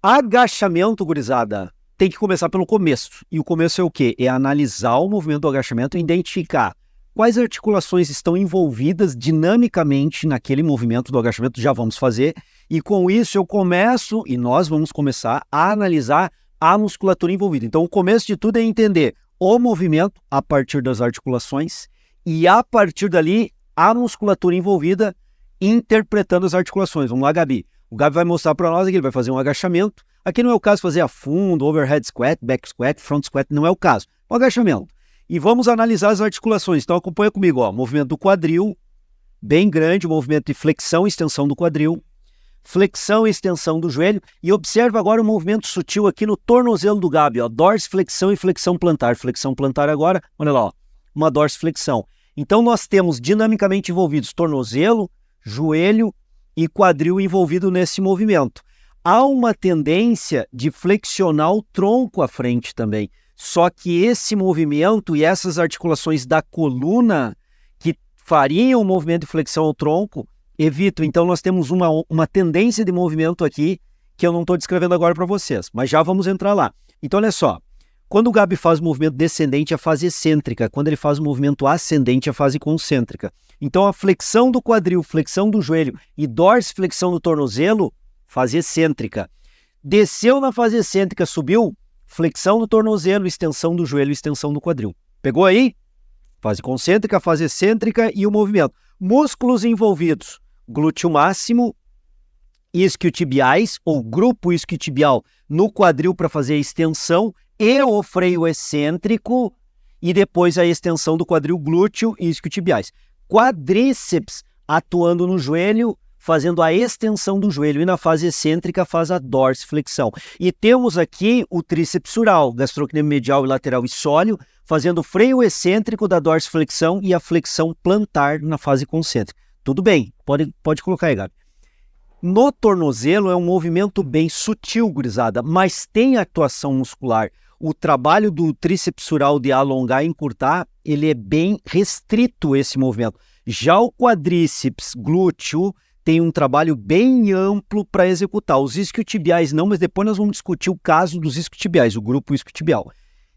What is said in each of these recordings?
Agachamento, gurizada, tem que começar pelo começo. E o começo é o quê? É analisar o movimento do agachamento e identificar quais articulações estão envolvidas dinamicamente naquele movimento do agachamento, já vamos fazer. E com isso eu começo, e nós vamos começar a analisar a musculatura envolvida. Então o começo de tudo é entender o movimento a partir das articulações e a partir dali a musculatura envolvida interpretando as articulações. Vamos lá, Gabi. O Gabi vai mostrar para nós aqui, ele vai fazer um agachamento. Aqui não é o caso de fazer a fundo, overhead squat, back squat, front squat, não é o caso. O agachamento. E vamos analisar as articulações. Então acompanha comigo, ó. Movimento do quadril, bem grande, movimento de flexão e extensão do quadril, flexão e extensão do joelho. E observa agora o movimento sutil aqui no tornozelo do Gabi, ó. Dorsiflexão e flexão plantar. Flexão plantar agora, olha lá, ó, uma dorsiflexão. Então nós temos dinamicamente envolvidos tornozelo, joelho e quadril envolvido nesse movimento. Há uma tendência de flexionar o tronco à frente também. Só que esse movimento e essas articulações da coluna que fariam o movimento de flexão ao tronco, evitam. Então nós temos uma tendência de movimento aqui que eu não estou descrevendo agora para vocês, mas já vamos entrar lá. Então olha só, quando o Gabi faz o movimento descendente, a fase excêntrica. Quando ele faz o movimento ascendente, a fase concêntrica. Então a flexão do quadril, flexão do joelho e dorsiflexão do tornozelo, fase excêntrica. Desceu na fase excêntrica, subiu, flexão do tornozelo, extensão do joelho, extensão do quadril. Pegou aí? Fase concêntrica, fase excêntrica e o movimento. Músculos envolvidos, glúteo máximo, isquiotibiais ou grupo isquiotibial no quadril para fazer a extensão e o freio excêntrico e depois a extensão do quadril glúteo e isquiotibiais. Quadríceps atuando no joelho, fazendo a extensão do joelho, e na fase excêntrica faz a dorsiflexão. E temos aqui o tríceps sural, gastrocnêmio medial e lateral isóleo, fazendo o freio excêntrico da dorsiflexão e a flexão plantar na fase concêntrica. Tudo bem, pode colocar aí, Gabi. No tornozelo é um movimento bem sutil, gurizada, mas tem atuação muscular. O trabalho do tríceps sural de alongar e encurtar, ele é bem restrito esse movimento. Já o quadríceps glúteo tem um trabalho bem amplo para executar. Os isquiotibiais não, mas depois nós vamos discutir o caso dos isquiotibiais, o grupo isquiotibial.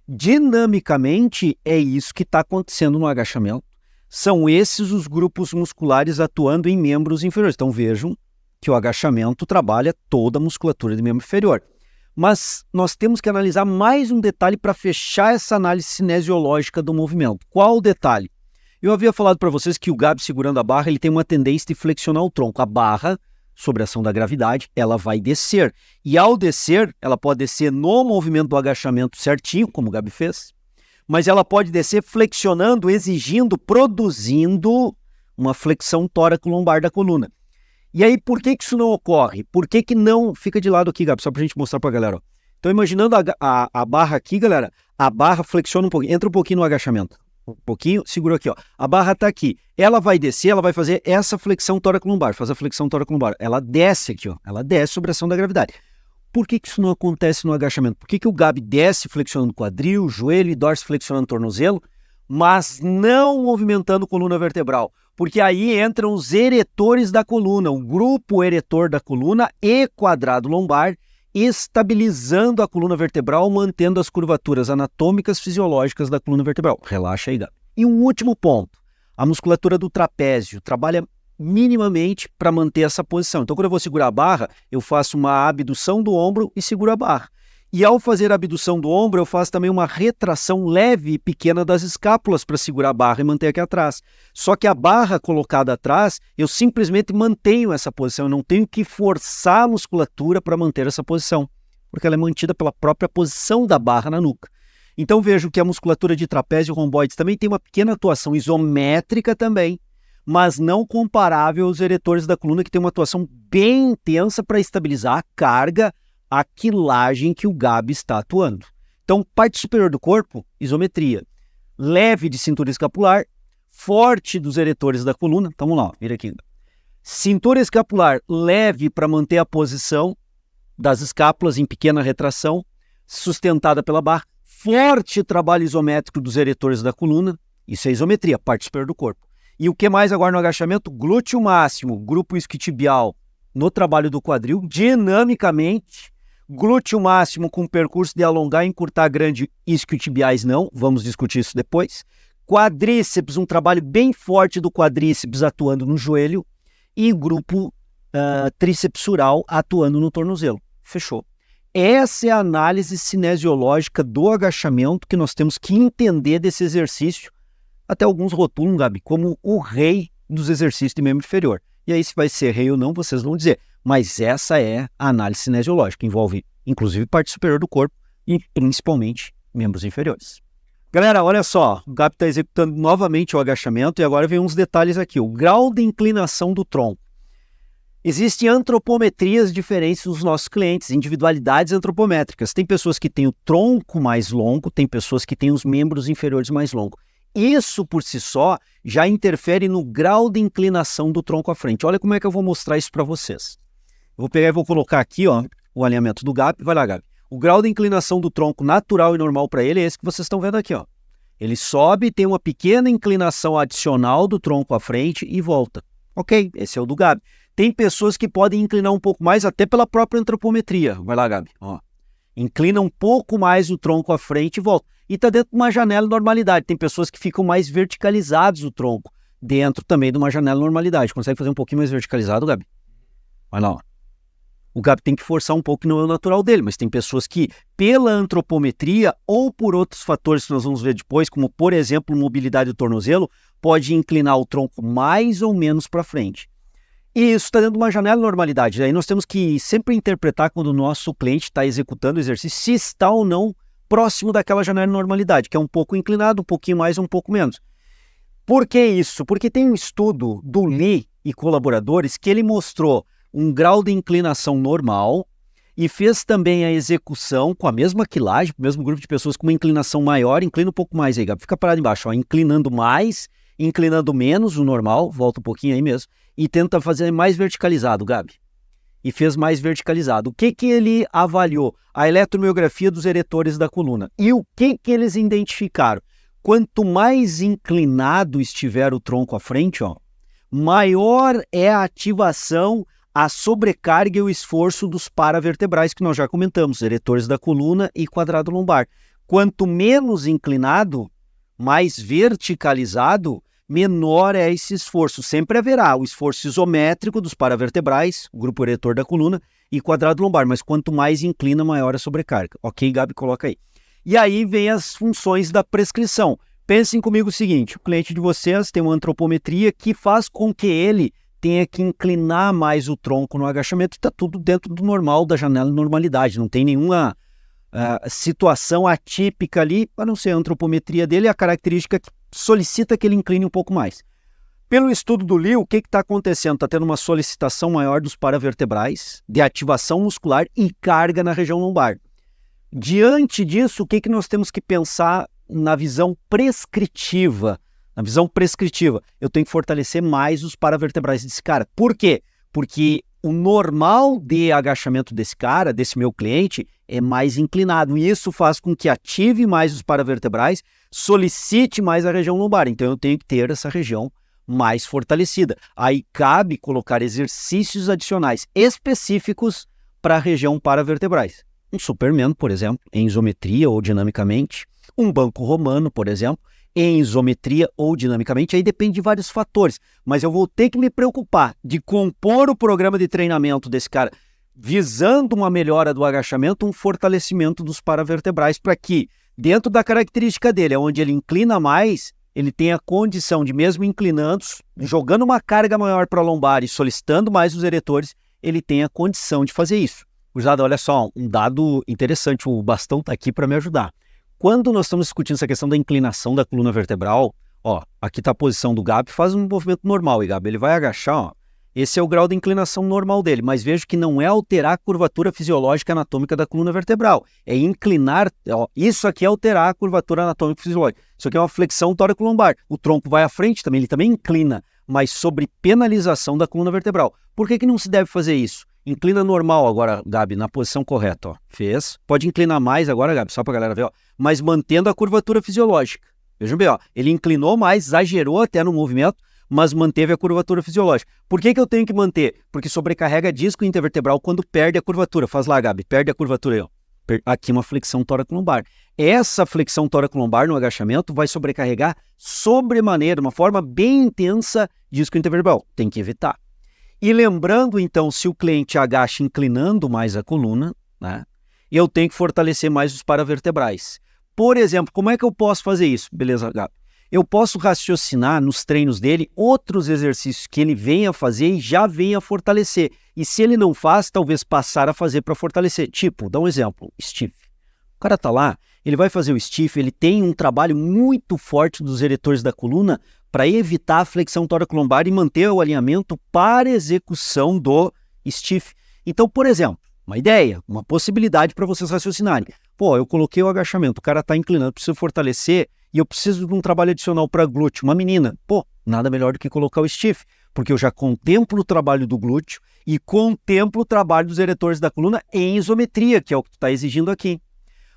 Dinamicamente, é isso que está acontecendo no agachamento. São esses os grupos musculares atuando em membros inferiores. Então vejam que o agachamento trabalha toda a musculatura do membro inferior. Mas nós temos que analisar mais um detalhe para fechar essa análise cinesiológica do movimento. Qual o detalhe? Eu havia falado para vocês que o Gabi segurando a barra, ele tem uma tendência de flexionar o tronco. A barra, sob a ação da gravidade, ela vai descer. E ao descer, ela pode descer no movimento do agachamento certinho, como o Gabi fez, mas ela pode descer flexionando, exigindo, produzindo uma flexão tóraco-lombar da coluna. E aí, por que isso não ocorre? Por que não... Fica de lado aqui, Gabi, só para a gente mostrar para a galera. Ó. Então, imaginando a barra aqui, galera, a barra flexiona um pouquinho, entra um pouquinho no agachamento. Um pouquinho, segura aqui, ó. A barra está aqui. Ela vai descer, ela vai fazer essa flexão tóraco-lombar, faz a flexão tóraco-lombar. Ela desce aqui, ó. Ela desce sob a ação da gravidade. Por que isso não acontece no agachamento? Por que o Gabi desce flexionando o quadril, joelho e dorso flexionando o tornozelo, mas não movimentando a coluna vertebral? Porque aí entram os eretores da coluna, o grupo eretor da coluna e quadrado lombar, estabilizando a coluna vertebral, mantendo as curvaturas anatômicas fisiológicas da coluna vertebral. Relaxa aí, Gabi. E um último ponto, a musculatura do trapézio trabalha minimamente para manter essa posição. Então, quando eu vou segurar a barra, eu faço uma abdução do ombro e seguro a barra. E ao fazer a abdução do ombro, eu faço também uma retração leve e pequena das escápulas para segurar a barra e manter aqui atrás. Só que a barra colocada atrás, eu simplesmente mantenho essa posição. Eu não tenho que forçar a musculatura para manter essa posição, porque ela é mantida pela própria posição da barra na nuca. Então vejo que a musculatura de trapézio romboides também tem uma pequena atuação isométrica também, mas não comparável aos eretores da coluna, que tem uma atuação bem intensa para estabilizar a carga, a quilagem que o Gabi está atuando. Então, parte superior do corpo, isometria. Leve de cintura escapular, forte dos eretores da coluna. Então, vamos lá, vira aqui. Cintura escapular leve para manter a posição das escápulas em pequena retração, sustentada pela barra. Forte trabalho isométrico dos eretores da coluna. Isso é isometria, parte superior do corpo. E o que mais agora no agachamento? Glúteo máximo, grupo isquiotibial no trabalho do quadril, dinamicamente, Glúteo máximo com percurso de alongar e encurtar grande isquiotibiais não, vamos discutir isso depois. Quadríceps, um trabalho bem forte do quadríceps atuando no joelho e grupo tricepsural atuando no tornozelo. Fechou. Essa é a análise cinesiológica do agachamento que nós temos que entender desse exercício. Até alguns rotulam, Gabi, como o rei dos exercícios de membro inferior. E aí, se vai ser rei ou não, vocês vão dizer. Mas essa é a análise cinesiológica, envolve inclusive parte superior do corpo e principalmente membros inferiores. Galera, olha só, o Gabi está executando novamente o agachamento e agora vem uns detalhes aqui. O grau de inclinação do tronco. Existem antropometrias diferentes dos nossos clientes, individualidades antropométricas. Tem pessoas que têm o tronco mais longo, tem pessoas que têm os membros inferiores mais longos. Isso, por si só, já interfere no grau de inclinação do tronco à frente. Olha como é que eu vou mostrar isso para vocês. Eu vou pegar e vou colocar aqui ó, o alinhamento do Gabi. Vai lá, Gabi. O grau de inclinação do tronco natural e normal para ele é esse que vocês estão vendo aqui. Ó. Ele sobe, tem uma pequena inclinação adicional do tronco à frente e volta. Ok, esse é o do Gabi. Tem pessoas que podem inclinar um pouco mais até pela própria antropometria. Vai lá, Gabi. Ó. Inclina um pouco mais o tronco à frente e volta. E está dentro de uma janela de normalidade. Tem pessoas que ficam mais verticalizados o tronco, dentro também de uma janela de normalidade. Consegue fazer um pouquinho mais verticalizado, Gabi? Vai lá. Ó. O Gabi tem que forçar um pouco, que não é o natural dele, mas tem pessoas que, pela antropometria ou por outros fatores que nós vamos ver depois, como, por exemplo, mobilidade do tornozelo, pode inclinar o tronco mais ou menos para frente. E isso está dentro de uma janela de normalidade. Aí nós temos que sempre interpretar quando o nosso cliente está executando o exercício, se está ou não próximo daquela janela de normalidade, que é um pouco inclinado, um pouquinho mais, um pouco menos. Por que isso? Porque tem um estudo do Lee e colaboradores que ele mostrou um grau de inclinação normal e fez também a execução com a mesma quilagem, o mesmo grupo de pessoas com uma inclinação maior, inclina um pouco mais aí, Gabi. Fica parado embaixo, ó, inclinando mais, inclinando menos o normal, volta um pouquinho aí mesmo, e tenta fazer mais verticalizado, Gabi. E fez mais verticalizado. O que ele avaliou? A eletromiografia dos eretores da coluna. E o que eles identificaram? Quanto mais inclinado estiver o tronco à frente, ó, maior é a ativação, a sobrecarga e o esforço dos paravertebrais, que nós já comentamos, eretores da coluna e quadrado lombar. Quanto menos inclinado, mais verticalizado, menor é esse esforço. Sempre haverá o esforço isométrico dos paravertebrais, o grupo eretor da coluna e quadrado lombar, mas quanto mais inclina, maior a sobrecarga. Ok, Gabi, coloca aí. E aí vem as funções da prescrição. Pensem comigo o seguinte, o cliente de vocês tem uma antropometria que faz com que ele tenha que inclinar mais o tronco no agachamento, está tudo dentro do normal, da janela de normalidade, não tem nenhuma situação atípica ali, a não ser a antropometria dele, a característica que solicita que ele incline um pouco mais. Pelo estudo do Lee, o que está acontecendo? Está tendo uma solicitação maior dos paravertebrais, de ativação muscular e carga na região lombar. Diante disso, o que nós temos que pensar na visão prescritiva? Na visão prescritiva, eu tenho que fortalecer mais os paravertebrais desse cara. Por quê? Porque o normal de agachamento desse cara, desse meu cliente, é mais inclinado. E isso faz com que ative mais os paravertebrais, solicite mais a região lombar. Então eu tenho que ter essa região mais fortalecida. Aí cabe colocar exercícios adicionais específicos para a região paravertebrais. Um Superman, por exemplo, em isometria ou dinamicamente. Um banco romano, por exemplo, em isometria ou dinamicamente. Aí depende de vários fatores. Mas eu vou ter que me preocupar de compor o programa de treinamento desse cara visando uma melhora do agachamento, um fortalecimento dos paravertebrais para que, dentro da característica dele, onde ele inclina mais, ele tenha condição de, mesmo inclinando, jogando uma carga maior para a lombar e solicitando mais os eretores, ele tenha condição de fazer isso. Gurizada, olha só, um dado interessante, o bastão está aqui para me ajudar. Quando nós estamos discutindo essa questão da inclinação da coluna vertebral, ó, aqui está a posição do Gabi, faz um movimento normal, e Gabi, ele vai agachar, ó, esse é o grau de inclinação normal dele, mas vejo que não é alterar a curvatura fisiológica anatômica da coluna vertebral, é inclinar, ó, isso aqui é alterar a curvatura anatômica fisiológica, isso aqui é uma flexão tóraco-lombar, o tronco vai à frente também, ele também inclina, mas sobre penalização da coluna vertebral. Por que não se deve fazer isso? Inclina normal agora, Gabi, na posição correta, ó, fez, pode inclinar mais agora, Gabi, só para a galera ver, ó, mas mantendo a curvatura fisiológica. Vejam bem, ó, ele inclinou mais, exagerou até no movimento, mas manteve a curvatura fisiológica. Por que eu tenho que manter? Porque sobrecarrega disco intervertebral quando perde a curvatura. Faz lá, Gabi, perde a curvatura aí, ó. Aqui uma flexão tóraco-lombar. Essa flexão tóraco-lombar no agachamento vai sobrecarregar sobremaneira, de uma forma bem intensa, disco intervertebral. Tem que evitar. E lembrando, então, se o cliente agacha inclinando mais a coluna, né, eu tenho que fortalecer mais os paravertebrais. Por exemplo, como é que eu posso fazer isso? Beleza, Gabi? Eu posso raciocinar nos treinos dele outros exercícios que ele venha fazer e já venha fortalecer. E se ele não faz, talvez passar a fazer para fortalecer. Tipo, dá um exemplo, stiff. O cara tá lá, ele vai fazer o stiff, ele tem um trabalho muito forte dos eretores da coluna para evitar a flexão tóraco-lombar e manter o alinhamento para execução do stiff. Então, por exemplo, uma ideia, uma possibilidade para vocês raciocinarem. Pô, eu coloquei o agachamento, o cara está inclinando, preciso fortalecer e eu preciso de um trabalho adicional para glúteo. Uma menina, pô, nada melhor do que colocar o stiff, porque eu já contemplo o trabalho do glúteo e contemplo o trabalho dos eretores da coluna em isometria, que é o que tu está exigindo aqui.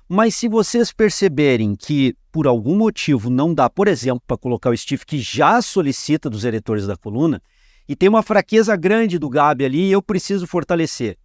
Mas se vocês perceberem que, por algum motivo, não dá, por exemplo, para colocar o stiff que já solicita dos eretores da coluna, e tem uma fraqueza grande do Gabi ali e eu preciso fortalecer.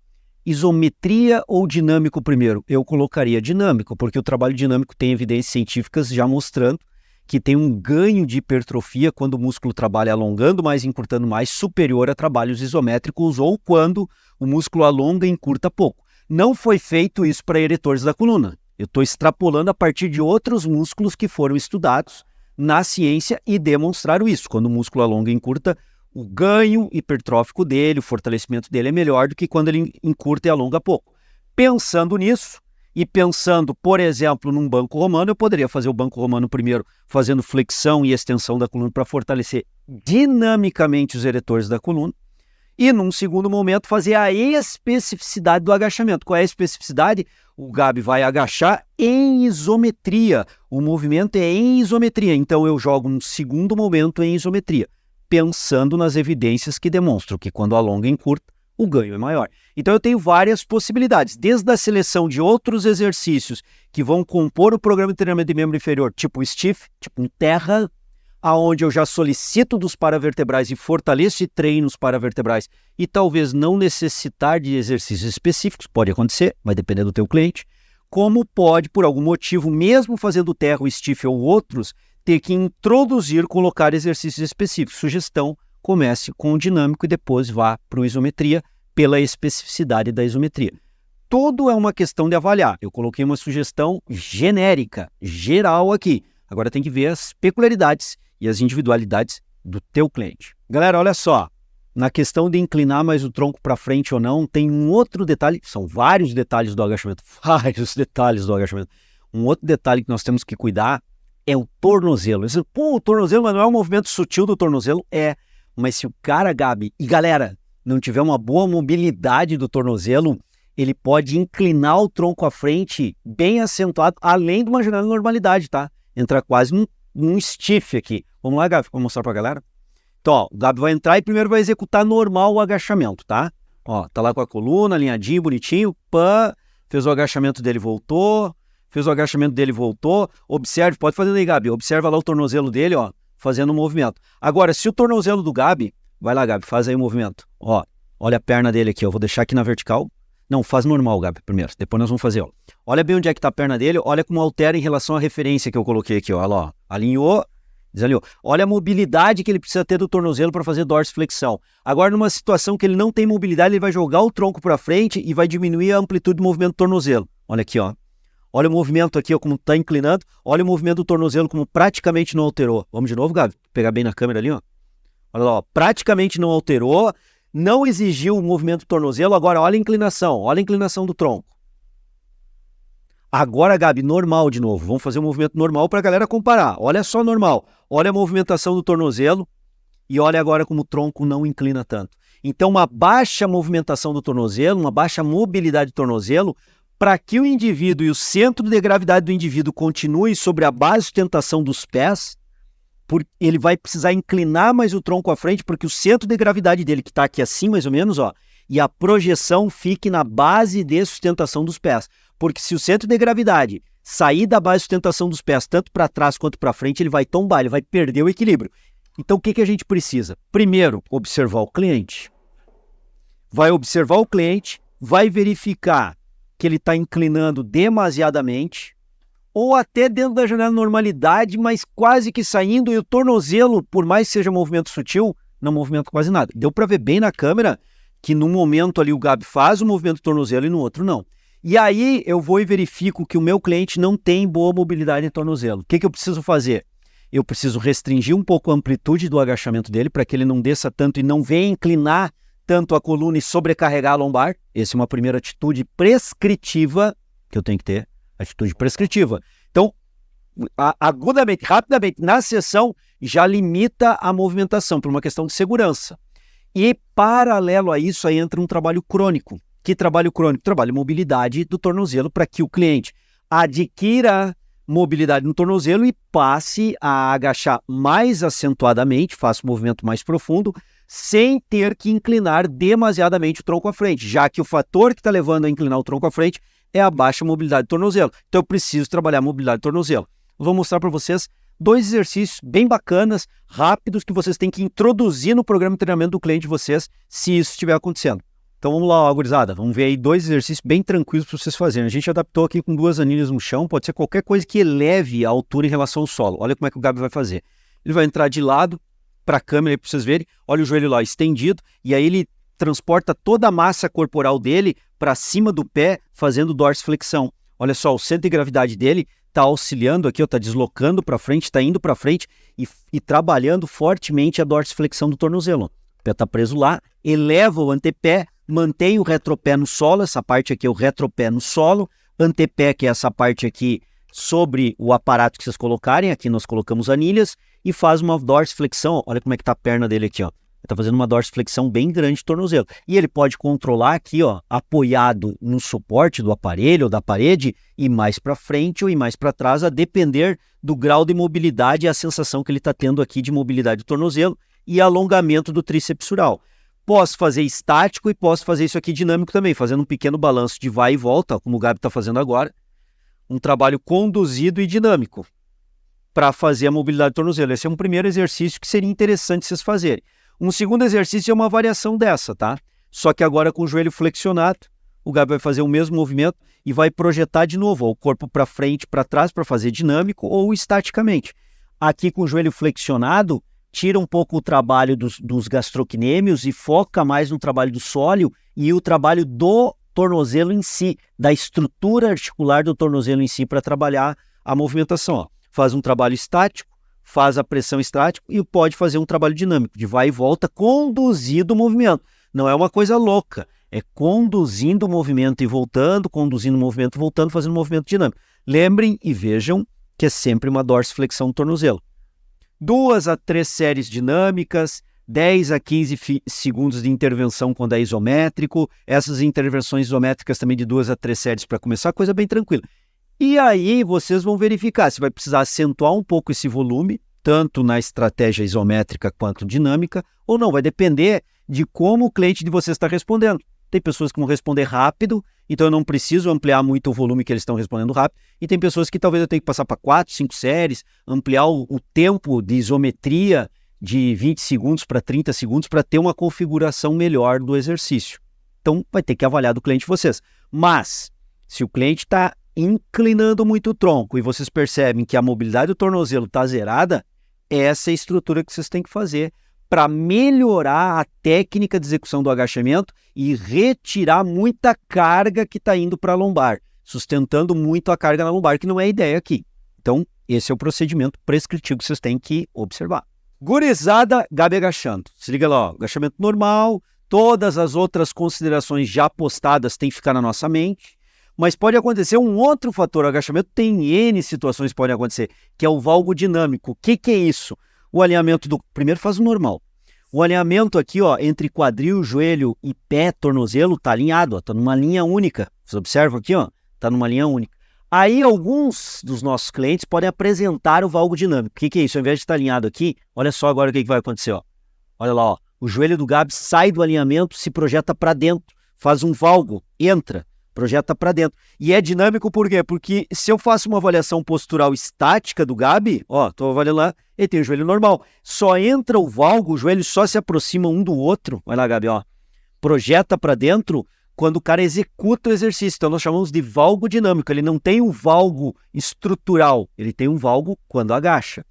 Isometria ou dinâmico primeiro? Eu colocaria dinâmico, porque o trabalho dinâmico tem evidências científicas já mostrando que tem um ganho de hipertrofia quando o músculo trabalha alongando mais, encurtando mais, superior a trabalhos isométricos ou quando o músculo alonga e encurta pouco. Não foi feito isso para eretores da coluna. Eu estou extrapolando a partir de outros músculos que foram estudados na ciência e demonstraram isso. Quando o músculo alonga e encurta, o ganho hipertrófico dele, o fortalecimento dele é melhor do que quando ele encurta e alonga pouco. Pensando nisso e pensando, por exemplo, num banco romano, eu poderia fazer o banco romano primeiro fazendo flexão e extensão da coluna para fortalecer dinamicamente os eretores da coluna. E, num segundo momento, fazer a especificidade do agachamento. Qual é a especificidade? O Gabi vai agachar em isometria. O movimento é em isometria. Então, eu jogo um segundo momento em isometria, pensando nas evidências que demonstram que quando alonga e encurta, o ganho é maior. Então, eu tenho várias possibilidades, desde a seleção de outros exercícios que vão compor o programa de treinamento de membro inferior, tipo o stiff, tipo um terra, aonde eu já solicito dos paravertebrais e fortaleço e treino os paravertebrais e talvez não necessitar de exercícios específicos, pode acontecer, vai depender do teu cliente, como pode, por algum motivo, mesmo fazendo terra, o stiff ou outros, ter que introduzir, colocar exercícios específicos. Sugestão, comece com o dinâmico e depois vá para o isometria pela especificidade da isometria. Tudo é uma questão de avaliar. Eu coloquei uma sugestão genérica, geral aqui. Agora tem que ver as peculiaridades e as individualidades do teu cliente. Galera, olha só, na questão de inclinar mais o tronco para frente ou não, tem um outro detalhe, são vários detalhes do agachamento, Um outro detalhe que nós temos que cuidar é o tornozelo. Pô, o tornozelo, mas não é um movimento sutil do tornozelo? É, mas se o cara, Gabi, e galera, não tiver uma boa mobilidade do tornozelo, ele pode inclinar o tronco à frente bem acentuado, além de uma janela de normalidade, tá? Entra quase num stiff aqui. Vamos lá, Gabi, vou mostrar pra galera. Então, ó, o Gabi vai entrar e primeiro vai executar normal o agachamento, tá? Ó, tá lá com a coluna, alinhadinho, bonitinho, pã, fez o agachamento dele, voltou, observe, pode fazer aí, Gabi, observa lá o tornozelo dele, ó, fazendo o movimento. Agora, se o tornozelo do Gabi, vai lá, Gabi, faz aí o movimento, ó, olha a perna dele aqui, ó, vou deixar aqui na vertical. Não, faz normal, Gabi, primeiro. Depois nós vamos fazer, ó. Olha bem onde é que tá a perna dele. Olha como altera em relação à referência que eu coloquei aqui, ó. Olha lá, ó. Alinhou, desalinhou. Olha a mobilidade que ele precisa ter do tornozelo para fazer dorsiflexão. Agora, numa situação que ele não tem mobilidade, ele vai jogar o tronco para frente e vai diminuir a amplitude do movimento do tornozelo. Olha aqui, ó. Olha o movimento aqui, ó, como tá inclinando. Olha o movimento do tornozelo como praticamente não alterou. Vamos de novo, Gabi? Pegar bem na câmera ali, ó. Olha lá, ó. Praticamente não alterou. Não exigiu o movimento do tornozelo, agora olha a inclinação do tronco. Agora, Gabi, normal de novo. Vamos fazer um movimento normal para a galera comparar. Olha só normal. Olha a movimentação do tornozelo e olha agora como o tronco não inclina tanto. Então, uma baixa movimentação do tornozelo, uma baixa mobilidade do tornozelo, para que o indivíduo e o centro de gravidade do indivíduo continue sobre a base de sustentação dos pés, ele vai precisar inclinar mais o tronco à frente, porque o centro de gravidade dele, que está aqui assim mais ou menos, ó, e a projeção fique na base de sustentação dos pés. Porque se o centro de gravidade sair da base de sustentação dos pés, tanto para trás quanto para frente, ele vai tombar, ele vai perder o equilíbrio. Então, o que a gente precisa? Primeiro, observar o cliente. Vai observar o cliente, vai verificar que ele está inclinando demasiadamente, ou até dentro da janela de normalidade, mas quase que saindo, e o tornozelo, por mais que seja movimento sutil, não movimenta quase nada. Deu para ver bem na câmera que num momento ali o Gabi faz o movimento do tornozelo e no outro não. E aí eu vou e verifico que o meu cliente não tem boa mobilidade de tornozelo. O que eu preciso fazer? Eu preciso restringir um pouco a amplitude do agachamento dele para que ele não desça tanto e não venha inclinar tanto a coluna e sobrecarregar a lombar. Essa é uma primeira atitude prescritiva que eu tenho que ter. Atitude prescritiva. Então, agudamente, rapidamente, na sessão, já limita a movimentação por uma questão de segurança. E, paralelo a isso, aí entra um trabalho crônico. Que trabalho crônico? Trabalho mobilidade do tornozelo para que o cliente adquira mobilidade no tornozelo e passe a agachar mais acentuadamente, faça um movimento mais profundo, sem ter que inclinar demasiadamente o tronco à frente, já que o fator que está levando a inclinar o tronco à frente é a baixa mobilidade do tornozelo. Então eu preciso trabalhar a mobilidade do tornozelo. Vou mostrar para vocês 2 exercícios bem bacanas, rápidos, que vocês têm que introduzir no programa de treinamento do cliente de vocês, se isso estiver acontecendo. Então vamos lá, gurizada. Vamos ver aí 2 exercícios bem tranquilos para vocês fazerem. A gente adaptou aqui com 2 anilhas no chão, pode ser qualquer coisa que eleve a altura em relação ao solo. Olha como é que o Gabi vai fazer. Ele vai entrar de lado para a câmera aí para vocês verem. Olha o joelho lá estendido, e aí ele transporta toda a massa corporal dele para cima do pé, fazendo dorsiflexão. Olha só, o centro de gravidade dele está auxiliando aqui, está deslocando para frente, está indo para frente e trabalhando fortemente a dorsiflexão do tornozelo. O pé está preso lá, eleva o antepé, mantém o retropé no solo, essa parte aqui é o retropé no solo, antepé, que é essa parte aqui sobre o aparato que vocês colocarem, aqui nós colocamos anilhas, e faz uma dorsiflexão. Olha como é que está a perna dele aqui, ó. Ele está fazendo uma dorsiflexão bem grande de tornozelo. E ele pode controlar aqui, ó, apoiado no suporte do aparelho ou da parede, e mais para frente ou ir mais para trás, a depender do grau de mobilidade e a sensação que ele está tendo aqui de mobilidade do tornozelo e alongamento do tríceps sural. Posso fazer estático e posso fazer isso aqui dinâmico também, fazendo um pequeno balanço de vai e volta, como o Gabi está fazendo agora. Um trabalho conduzido e dinâmico para fazer a mobilidade do tornozelo. Esse é um primeiro exercício que seria interessante vocês fazerem. Um segundo exercício é uma variação dessa, tá? Só que agora com o joelho flexionado, o Gabi vai fazer o mesmo movimento e vai projetar de novo, ó, o corpo para frente, para trás, para fazer dinâmico ou estaticamente. Aqui com o joelho flexionado, tira um pouco o trabalho dos gastrocnêmios e foca mais no trabalho do sóleo e o trabalho do tornozelo em si, da estrutura articular do tornozelo em si para trabalhar a movimentação. Ó. Faz um trabalho estático, faz a pressão estática e pode fazer um trabalho dinâmico, de vai e volta, conduzindo o movimento. Não é uma coisa louca, é conduzindo o movimento e voltando, conduzindo o movimento e voltando, fazendo um movimento dinâmico. Lembrem e vejam que é sempre uma dorsiflexão do tornozelo. 2 a 3 séries dinâmicas, 10 a 15 segundos de intervenção quando é isométrico, essas intervenções isométricas também de 2 a 3 séries para começar, coisa bem tranquila. E aí vocês vão verificar se vai precisar acentuar um pouco esse volume, tanto na estratégia isométrica quanto dinâmica, ou não, vai depender de como o cliente de vocês está respondendo. Tem pessoas que vão responder rápido, então eu não preciso ampliar muito o volume que eles estão respondendo rápido, e tem pessoas que talvez eu tenha que passar para 4, 5 séries, ampliar o tempo de isometria de 20 segundos para 30 segundos para ter uma configuração melhor do exercício. Então vai ter que avaliar do cliente de vocês. Mas, se o cliente está inclinando muito o tronco e vocês percebem que a mobilidade do tornozelo está zerada, essa é a estrutura que vocês têm que fazer para melhorar a técnica de execução do agachamento e retirar muita carga que está indo para a lombar, sustentando muito a carga na lombar, que não é a ideia aqui. Então, esse é o procedimento prescritivo que vocês têm que observar. Gurizada, Gabi agachando. Se liga lá, ó, agachamento normal, todas as outras considerações já postadas têm que ficar na nossa mente. Mas pode acontecer um outro fator, o agachamento tem N situações que podem acontecer, que é o valgo dinâmico. O que é isso? O alinhamento do... Primeiro faz o normal. O alinhamento aqui, ó, entre quadril, joelho e pé, tornozelo, tá alinhado, ó, tá numa linha única. Vocês observam aqui, ó, tá numa linha única. Aí alguns dos nossos clientes podem apresentar o valgo dinâmico. O que é isso? Ao invés de estar alinhado aqui, olha só agora o que vai acontecer, ó. Olha lá, ó, o joelho do Gabi sai do alinhamento, se projeta para dentro, faz um valgo, entra. projeta para dentro. E é dinâmico por quê? Porque se eu faço uma avaliação postural estática do Gabi, ó, tô avaliando lá, ele tem o joelho normal. Só entra o valgo, o joelho só se aproxima um do outro. Vai lá, Gabi, ó. Projeta para dentro quando o cara executa o exercício. Então nós chamamos de valgo dinâmico. Ele não tem um valgo estrutural, ele tem um valgo quando agacha.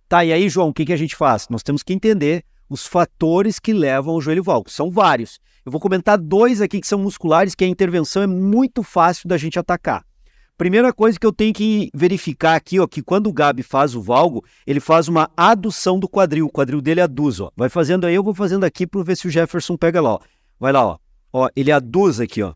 Tá, e aí, João, o que a gente faz? Nós temos que entender os fatores que levam ao joelho valgo. São vários. Eu vou comentar 2 aqui que são musculares, que a intervenção é muito fácil da gente atacar. Primeira coisa que eu tenho que verificar aqui, ó, que quando o Gabi faz o valgo, ele faz uma adução do quadril. O quadril dele aduz, ó. Vai fazendo aí, eu vou fazendo aqui para ver se o Jefferson pega lá, ó. Vai lá, ó. Ó, ele aduz aqui, ó,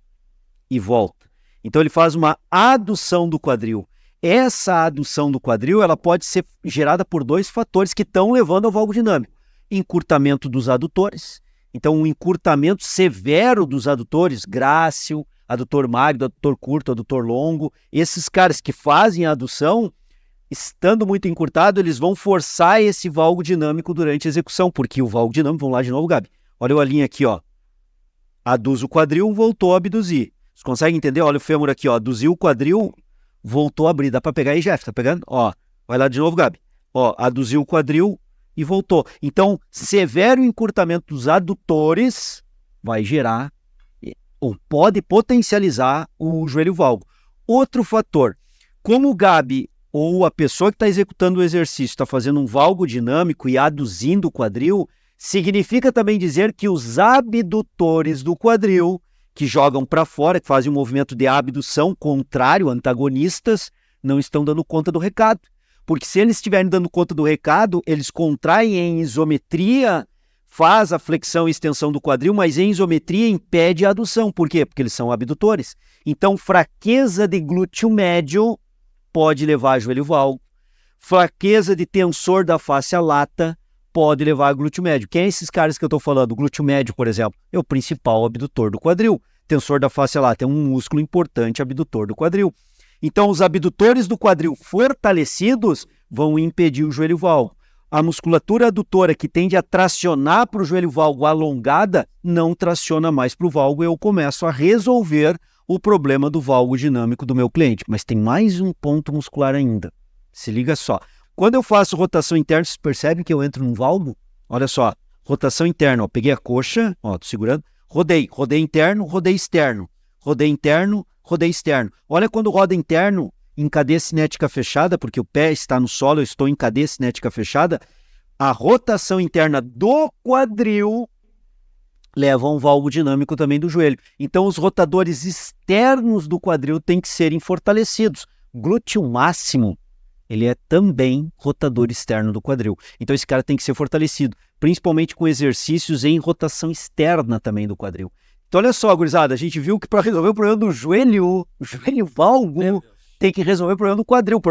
e volta. Então ele faz uma adução do quadril. Essa adução do quadril, ela pode ser gerada por 2 fatores que estão levando ao valgo dinâmico. Encurtamento dos adutores. Então, um encurtamento severo dos adutores, grácil, adutor magro, adutor curto, adutor longo. Esses caras que fazem a adução, estando muito encurtado, eles vão forçar esse valgo dinâmico durante a execução, porque o valgo dinâmico, vamos lá de novo, Gabi. Olha a linha aqui, ó. Aduz o quadril, voltou a abduzir. Você consegue entender? Olha o fêmur aqui, ó. Aduziu o quadril, voltou a abrir. Dá para pegar aí, Jeff? Tá pegando? Ó, vai lá de novo, Gabi. Ó, aduziu o quadril e voltou. Então, severo encurtamento dos adutores vai gerar ou pode potencializar o joelho valgo. Outro fator, como o Gabi ou a pessoa que está executando o exercício está fazendo um valgo dinâmico e aduzindo o quadril, significa também dizer que os abdutores do quadril, que jogam para fora, que fazem um movimento de abdução contrário, antagonistas, não estão dando conta do recado. Porque se eles estiverem dando conta do recado, eles contraem em isometria, faz a flexão e extensão do quadril, mas em isometria impede a adução. Por quê? Porque eles são abdutores. Então, fraqueza de glúteo médio pode levar a joelho valgo. Fraqueza de tensor da fáscia lata pode levar a glúteo médio. Quem é esses caras que eu estou falando? O glúteo médio, por exemplo, é o principal abdutor do quadril. Tensor da fáscia lata é um músculo importante abdutor do quadril. Então, os abdutores do quadril fortalecidos vão impedir o joelho valgo. A musculatura adutora que tende a tracionar para o joelho valgo alongada, não traciona mais para o valgo e eu começo a resolver o problema do valgo dinâmico do meu cliente. Mas tem mais um ponto muscular ainda. Se liga só. Quando eu faço rotação interna, vocês percebem que eu entro num valgo? Olha só, rotação interna, ó, peguei a coxa, ó, tô segurando, rodei interno, rodei externo, rodei interno, rodei externo. Olha quando roda interno em cadeia cinética fechada, porque o pé está no solo, eu estou em cadeia cinética fechada, a rotação interna do quadril leva a um valgo dinâmico também do joelho. Então os rotadores externos do quadril têm que serem fortalecidos. Glúteo máximo, ele é também rotador externo do quadril. Então esse cara tem que ser fortalecido, principalmente com exercícios em rotação externa também do quadril. Então olha só, gurizada, a gente viu que para resolver o problema do joelho, o joelho valgo, tem que resolver o problema do quadril.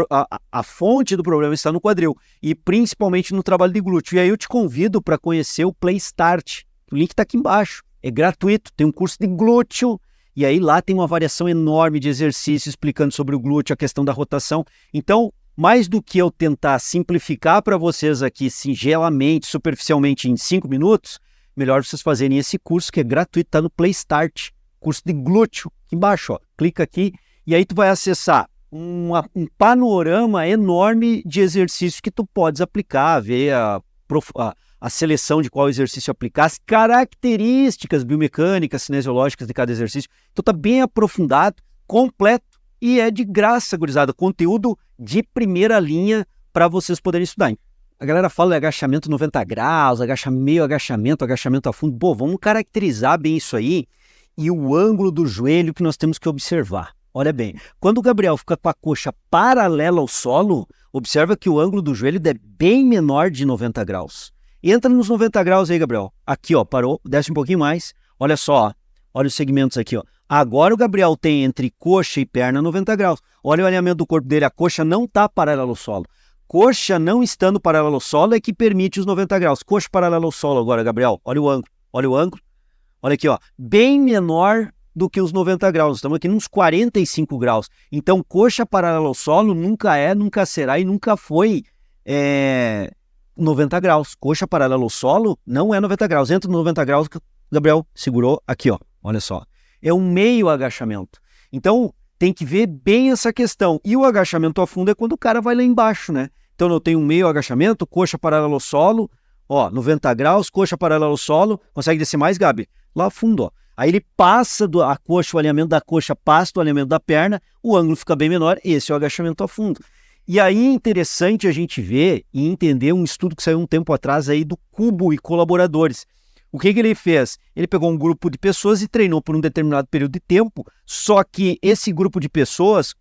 A fonte do problema está no quadril e principalmente no trabalho de glúteo. E aí eu te convido para conhecer o Play Start. O link está aqui embaixo, é gratuito, tem um curso de glúteo. E aí lá tem uma variação enorme de exercícios explicando sobre o glúteo, a questão da rotação. Então, mais do que eu tentar simplificar para vocês aqui singelamente, superficialmente em 5 minutos, melhor vocês fazerem esse curso que é gratuito, está no Play Start, curso de glúteo, aqui embaixo, ó. Clica aqui e aí tu vai acessar um panorama enorme de exercícios que tu podes aplicar, ver a seleção de qual exercício aplicar, as características biomecânicas, cinesiológicas de cada exercício. Então tá bem aprofundado, completo e é de graça, gurizada, conteúdo de primeira linha para vocês poderem estudar. A galera fala de agachamento 90 graus, meio agachamento, agachamento a fundo. Pô, vamos caracterizar bem isso aí e o ângulo do joelho que nós temos que observar. Olha bem, quando o Gabriel fica com a coxa paralela ao solo, observa que o ângulo do joelho é bem menor de 90 graus. Entra nos 90 graus aí, Gabriel. Aqui, ó, parou, desce um pouquinho mais. Olha só, ó. Olha os segmentos aqui, ó. Agora o Gabriel tem entre coxa e perna 90 graus. Olha o alinhamento do corpo dele, a coxa não está paralela ao solo. Coxa não estando paralela ao solo é que permite os 90 graus. Coxa paralela ao solo agora, Gabriel. Olha o ângulo, olha o ângulo. Olha aqui, ó, bem menor do que os 90 graus. Estamos aqui nos 45 graus. Então, coxa paralela ao solo nunca é, nunca será e nunca foi 90 graus. Coxa paralela ao solo não é 90 graus. Entra no 90 graus, Gabriel segurou aqui, ó. Olha só. É um meio agachamento. Então, tem que ver bem essa questão. E o agachamento a fundo é quando o cara vai lá embaixo, né? Então, eu tenho um meio agachamento, coxa paralela ao solo, ó, 90 graus, coxa paralela ao solo. Consegue descer mais, Gabi? Lá fundo, ó. Aí ele passa a coxa, o alinhamento da coxa passa do alinhamento da perna, o ângulo fica bem menor, esse é o agachamento a fundo. E aí é interessante a gente ver e entender um estudo que saiu um tempo atrás aí do Kubo e colaboradores. O que ele fez? Ele pegou um grupo de pessoas e treinou por um determinado período de tempo, só que esse grupo de pessoas,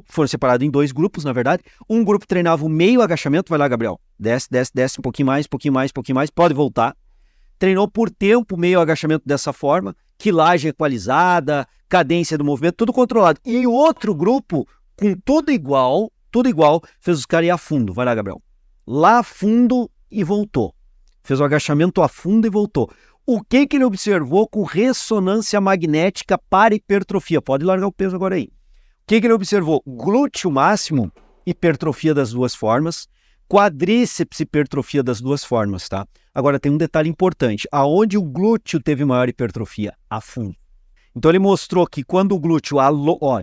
foram separados em 2 grupos, na verdade, um grupo treinava o meio agachamento, vai lá, Gabriel, desce, um pouquinho mais, pode voltar. Treinou por tempo meio agachamento dessa forma, quilagem equalizada, cadência do movimento, tudo controlado. E o outro grupo, com tudo igual, fez os caras ir a fundo. Vai lá, Gabriel. Lá a fundo e voltou. Fez o agachamento a fundo e voltou. O que ele observou com ressonância magnética para hipertrofia? Pode largar o peso agora aí. O que ele observou? Glúteo máximo, hipertrofia das 2 formas. Quadríceps, hipertrofia das 2 formas, tá? Agora tem um detalhe importante. Aonde o glúteo teve maior hipertrofia? A fundo. Então ele mostrou que quando o glúteo,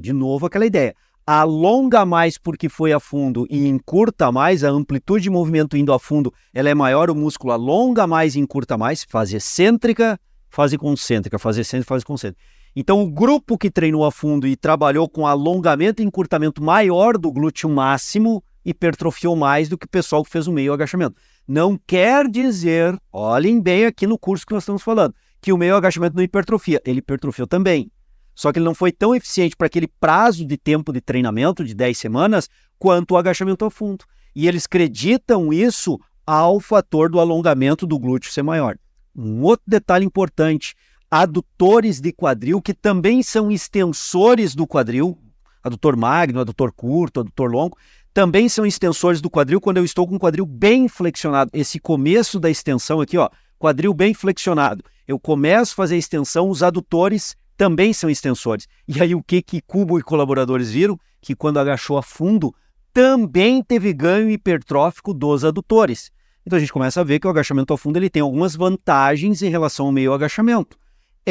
de novo aquela ideia, alonga mais porque foi a fundo e encurta mais, a amplitude de movimento indo a fundo, ela é maior, o músculo alonga mais e encurta mais, fase excêntrica, fase concêntrica, fase excêntrica, fase concêntrica. Então o grupo que treinou a fundo e trabalhou com alongamento e encurtamento maior do glúteo máximo, hipertrofiou mais do que o pessoal que fez o meio agachamento. Não quer dizer, olhem bem aqui no curso que nós estamos falando, que o meio agachamento não hipertrofia, ele hipertrofiou também. Só que ele não foi tão eficiente para aquele prazo de tempo de treinamento, de 10 semanas, quanto o agachamento a fundo. E eles acreditam isso ao fator do alongamento do glúteo ser maior. Um outro detalhe importante, adutores de quadril, que também são extensores do quadril, adutor magno, adutor curto, adutor longo, também são extensores do quadril quando eu estou com o quadril bem flexionado. Esse começo da extensão aqui, ó, quadril bem flexionado. Eu começo a fazer a extensão, os adutores também são extensores. E aí o que Kubo e colaboradores viram? Que quando agachou a fundo, também teve ganho hipertrófico dos adutores. Então a gente começa a ver que o agachamento a fundo ele tem algumas vantagens em relação ao meio agachamento.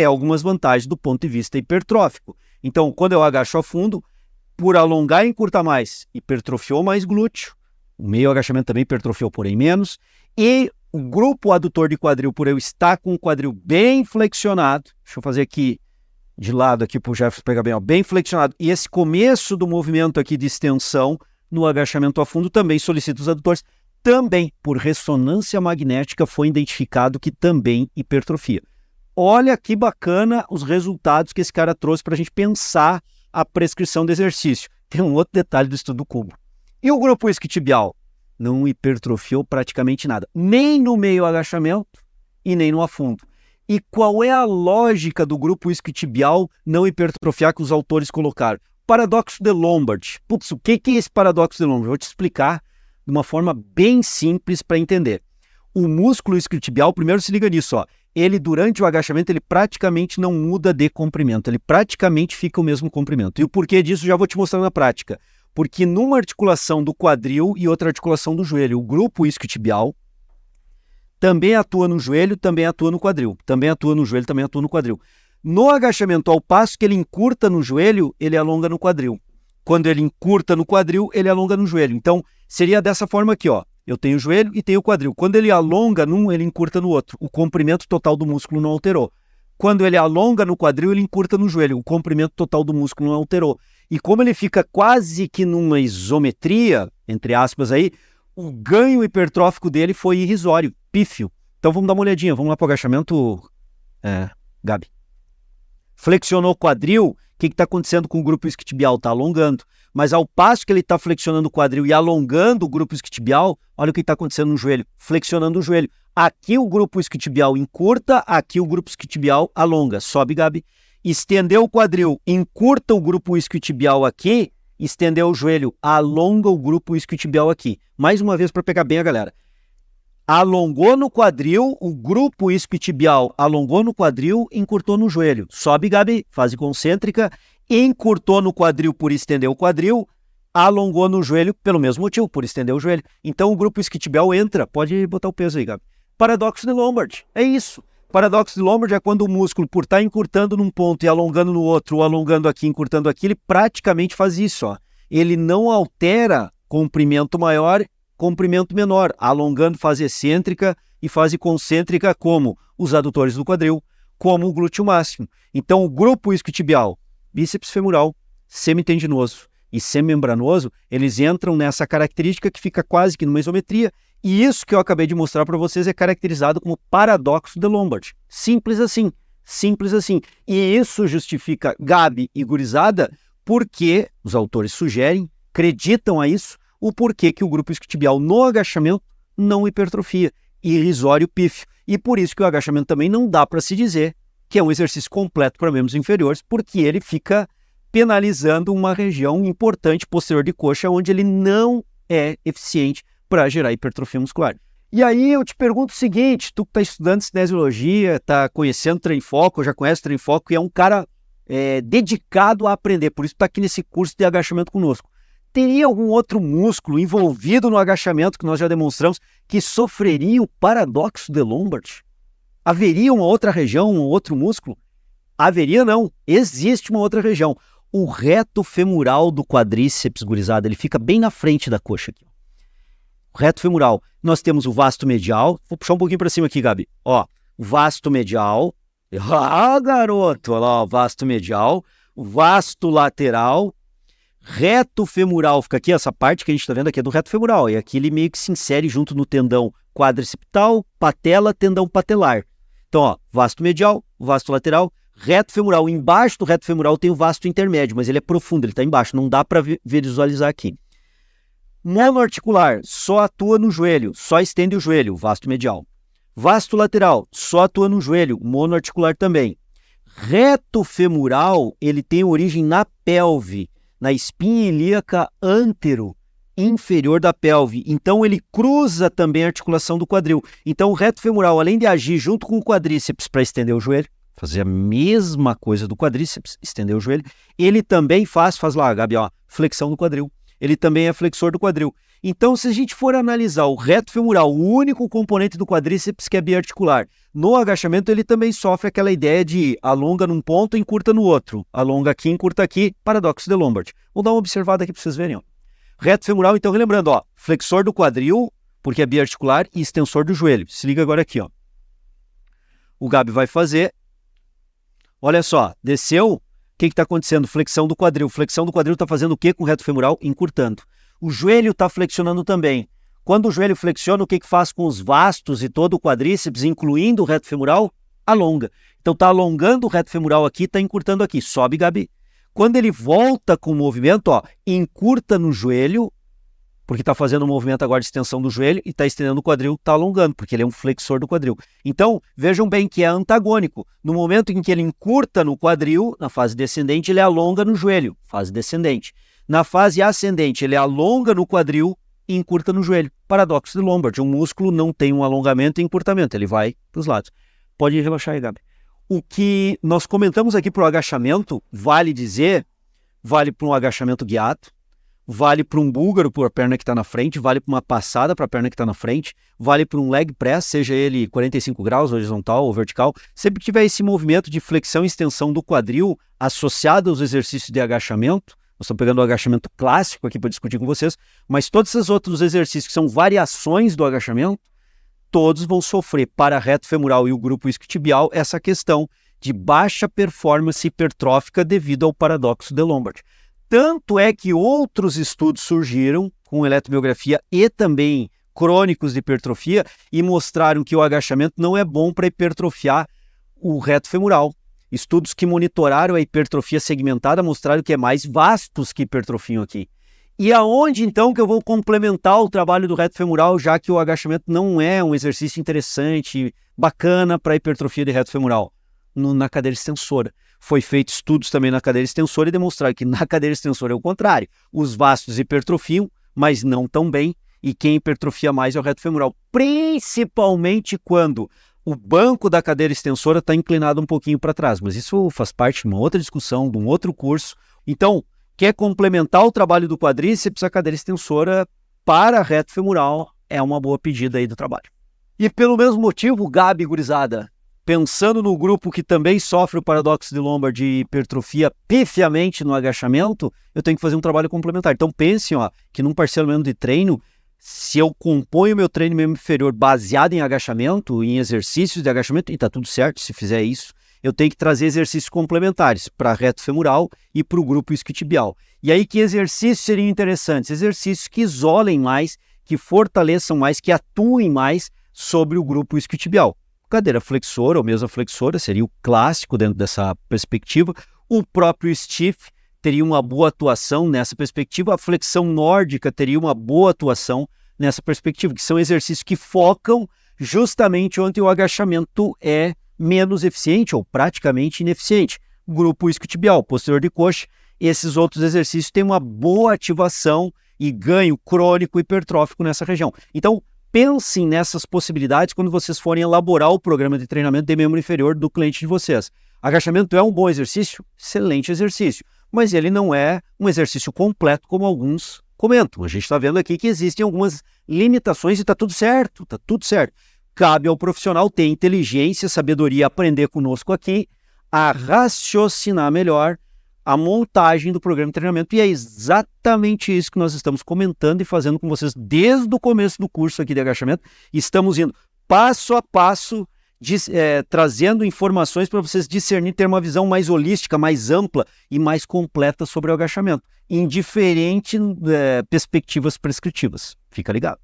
Algumas vantagens do ponto de vista hipertrófico. Então, quando eu agacho a fundo, por alongar e encurtar mais, hipertrofiou mais glúteo. O meio agachamento também hipertrofiou, porém menos. E o grupo adutor de quadril, por eu estar com o quadril bem flexionado, deixa eu fazer aqui de lado aqui para o Jefferson pegar bem, ó, bem flexionado. E esse começo do movimento aqui de extensão no agachamento a fundo também solicita os adutores. Também, por ressonância magnética, foi identificado que também hipertrofia. Olha que bacana os resultados que esse cara trouxe para a gente pensar a prescrição do exercício. Tem um outro detalhe do estudo do Kubo. E o grupo isquiotibial? Não hipertrofiou praticamente nada. Nem no meio agachamento e nem no afundo. E qual é a lógica do grupo isquiotibial não hipertrofiar que os autores colocaram? Paradoxo de Lombard. Putz, o que é esse paradoxo de Lombard? Eu vou te explicar de uma forma bem simples para entender. O músculo isquiotibial, primeiro se liga nisso, ó. Ele durante o agachamento, ele praticamente não muda de comprimento, ele praticamente fica o mesmo comprimento. E o porquê disso já vou te mostrar na prática. Porque numa articulação do quadril e outra articulação do joelho, o grupo isquiotibial também atua no joelho, também atua no quadril. Também atua no joelho, também atua no quadril. No agachamento, ao passo que ele encurta no joelho, ele alonga no quadril. Quando ele encurta no quadril, ele alonga no joelho. Então, seria dessa forma aqui, ó. Eu tenho o joelho e tenho o quadril. Quando ele alonga num, ele encurta no outro. O comprimento total do músculo não alterou. Quando ele alonga no quadril, ele encurta no joelho. O comprimento total do músculo não alterou. E como ele fica quase que numa isometria, entre aspas aí, o ganho hipertrófico dele foi irrisório, pífio. Então vamos dar uma olhadinha. Vamos lá para o agachamento, Gabi. Flexionou o quadril, o que está acontecendo com o grupo isquiotibial? Está alongando. Mas ao passo que ele está flexionando o quadril e alongando o grupo isquiotibial, olha o que está acontecendo no joelho, flexionando o joelho. Aqui o grupo isquiotibial encurta, aqui o grupo isquiotibial alonga. Sobe, Gabi. Estendeu o quadril, encurta o grupo isquiotibial aqui, estendeu o joelho, alonga o grupo isquiotibial aqui. Mais uma vez para pegar bem a galera. Alongou no quadril, o grupo isquiotibial alongou no quadril, encurtou no joelho. Sobe, Gabi, fase concêntrica, encurtou no quadril por estender o quadril, alongou no joelho pelo mesmo motivo, por estender o joelho. Então o grupo isquiotibial entra, pode botar o peso aí, Gabi. Paradoxo de Lombard, é isso. Paradoxo de Lombard é quando o músculo, por estar encurtando num ponto e alongando no outro, ou alongando aqui, encurtando aqui, ele praticamente faz isso, ó. Ele não altera comprimento maior, comprimento menor, alongando fase excêntrica e fase concêntrica, como os adutores do quadril, como o glúteo máximo. Então, o grupo isquiotibial, bíceps femoral, semitendinoso e semimembranoso, eles entram nessa característica que fica quase que numa isometria, e isso que eu acabei de mostrar para vocês é caracterizado como paradoxo de Lombard. Simples assim, simples assim. E isso justifica, Gabi e gurizada, porque os autores sugerem, acreditam a isso, o porquê que o grupo isquiotibial no agachamento não hipertrofia, irrisório pífio. E por isso que o agachamento também não dá para se dizer que é um exercício completo para membros inferiores, porque ele fica penalizando uma região importante posterior de coxa, onde ele não é eficiente para gerar hipertrofia muscular. E aí eu te pergunto o seguinte, tu que está estudando cinesiologia, está conhecendo Treino em Foco, já conhece Treino em Foco, e é um cara dedicado a aprender, por isso está aqui nesse curso de agachamento conosco. Teria algum outro músculo envolvido no agachamento que nós já demonstramos que sofreria o paradoxo de Lombard? Haveria uma outra região, um outro músculo? Haveria não, existe uma outra região. O reto femoral do quadríceps, gurizada, ele fica bem na frente da coxa aqui. O reto femoral, nós temos o vasto medial, vou puxar um pouquinho para cima aqui, Gabi. Ó, o vasto medial, garoto, olha lá, o vasto medial, o vasto lateral, reto femoral, fica aqui, essa parte que a gente está vendo aqui é do reto femoral, e aqui ele meio que se insere junto no tendão quadricipital, patela, tendão patelar. Então, ó, vasto medial, vasto lateral, reto femoral. Embaixo do reto femoral tem o vasto intermédio, mas ele é profundo, ele está embaixo, não dá para visualizar aqui. Monoarticular, só atua no joelho, só estende o joelho, vasto medial. Vasto lateral, só atua no joelho, monoarticular também. Reto femoral, ele tem origem na pelve, na espinha ilíaca antero inferior da pelve. Então ele cruza também a articulação do quadril. Então o reto femoral, além de agir junto com o quadríceps para estender o joelho, fazer a mesma coisa do quadríceps, estender o joelho, ele também faz lá, Gabi, ó, flexão do quadril. Ele também é flexor do quadril. Então, se a gente for analisar o reto femoral, o único componente do quadríceps que é biarticular, no agachamento ele também sofre aquela ideia de alonga num ponto e encurta no outro. Alonga aqui, encurta aqui, paradoxo de Lombard. Vou dar uma observada aqui para vocês verem. Ó. Reto femoral, então, relembrando, ó, flexor do quadril, porque é biarticular, e extensor do joelho. Se liga agora aqui, ó. O Gabi vai fazer. Olha só, desceu. O que está acontecendo? Flexão do quadril. Flexão do quadril está fazendo o que com o reto femoral? Encurtando. O joelho está flexionando também. Quando o joelho flexiona, o que faz com os vastos e todo o quadríceps, incluindo o reto femoral? Alonga. Então está alongando o reto femoral aqui, está encurtando aqui. Sobe, Gabi. Quando ele volta com o movimento, ó, encurta no joelho, porque está fazendo um movimento agora de extensão do joelho e está estendendo o quadril, está alongando, porque ele é um flexor do quadril. Então, vejam bem que é antagônico. No momento em que ele encurta no quadril, na fase descendente, ele alonga no joelho, fase descendente. Na fase ascendente, ele alonga no quadril e encurta no joelho. Paradoxo de Lombard, um músculo não tem um alongamento e encurtamento, ele vai para os lados. Pode relaxar aí, Gabi. O que nós comentamos aqui para o agachamento, vale dizer, vale para um agachamento guiado, vale para um búlgaro por a perna que está na frente, vale para uma passada para a perna que está na frente, vale para um leg press, seja ele 45 graus, horizontal ou vertical. Sempre que tiver esse movimento de flexão e extensão do quadril associado aos exercícios de agachamento, nós estamos pegando o agachamento clássico aqui para discutir com vocês, mas todos esses outros exercícios que são variações do agachamento, todos vão sofrer para reto femoral e o grupo isquiotibial essa questão de baixa performance hipertrófica devido ao paradoxo de Lombard. Tanto é que outros estudos surgiram com eletromiografia e também crônicos de hipertrofia e mostraram que o agachamento não é bom para hipertrofiar o reto femoral. Estudos que monitoraram a hipertrofia segmentada mostraram que é mais vastos que hipertrofiam aqui. E aonde então que eu vou complementar o trabalho do reto femoral, já que o agachamento não é um exercício interessante, bacana para hipertrofia de reto femoral? Na cadeira extensora. Foi feito estudos também na cadeira extensora e demonstraram que na cadeira extensora é o contrário. Os vastos hipertrofiam, mas não tão bem, e quem hipertrofia mais é o reto femoral, principalmente quando o banco da cadeira extensora está inclinado um pouquinho para trás, mas isso faz parte de uma outra discussão, de um outro curso. Então, quer complementar o trabalho do quadríceps, a cadeira extensora para reto femoral é uma boa pedida aí do trabalho. E pelo mesmo motivo, Gabi, gurizada, pensando no grupo que também sofre o paradoxo de Lombard de hipertrofia pifiamente no agachamento, eu tenho que fazer um trabalho complementar. Então pensem, que num parcelamento de treino, se eu componho meu treino membro inferior baseado em agachamento, em exercícios de agachamento, e está tudo certo se fizer isso, eu tenho que trazer exercícios complementares para reto femoral e para o grupo isquiotibial. E aí que exercícios seriam interessantes? Exercícios que isolem mais, que fortaleçam mais, que atuem mais sobre o grupo isquiotibial. Cadeira flexora ou mesa flexora seria o clássico dentro dessa perspectiva. O próprio stiff teria uma boa atuação nessa perspectiva. A flexão nórdica teria uma boa atuação nessa perspectiva, que são exercícios que focam justamente onde o agachamento é menos eficiente ou praticamente ineficiente. Grupo isquiotibial, posterior de coxa, esses outros exercícios têm uma boa ativação e ganho crônico hipertrófico nessa região. Então, pensem nessas possibilidades quando vocês forem elaborar o programa de treinamento de membro inferior do cliente de vocês. Agachamento é um bom exercício? Excelente exercício, mas ele não é um exercício completo como alguns comentam. A gente está vendo aqui que existem algumas limitações e está tudo certo, está tudo certo. Cabe ao profissional ter inteligência, sabedoria, aprender conosco aqui, a raciocinar melhor a montagem do programa de treinamento. E é exatamente isso que nós estamos comentando e fazendo com vocês desde o começo do curso aqui de agachamento. Estamos indo passo a passo, trazendo informações para vocês discernir, ter uma visão mais holística, mais ampla e mais completa sobre o agachamento, em diferentes perspectivas prescritivas. Fica ligado.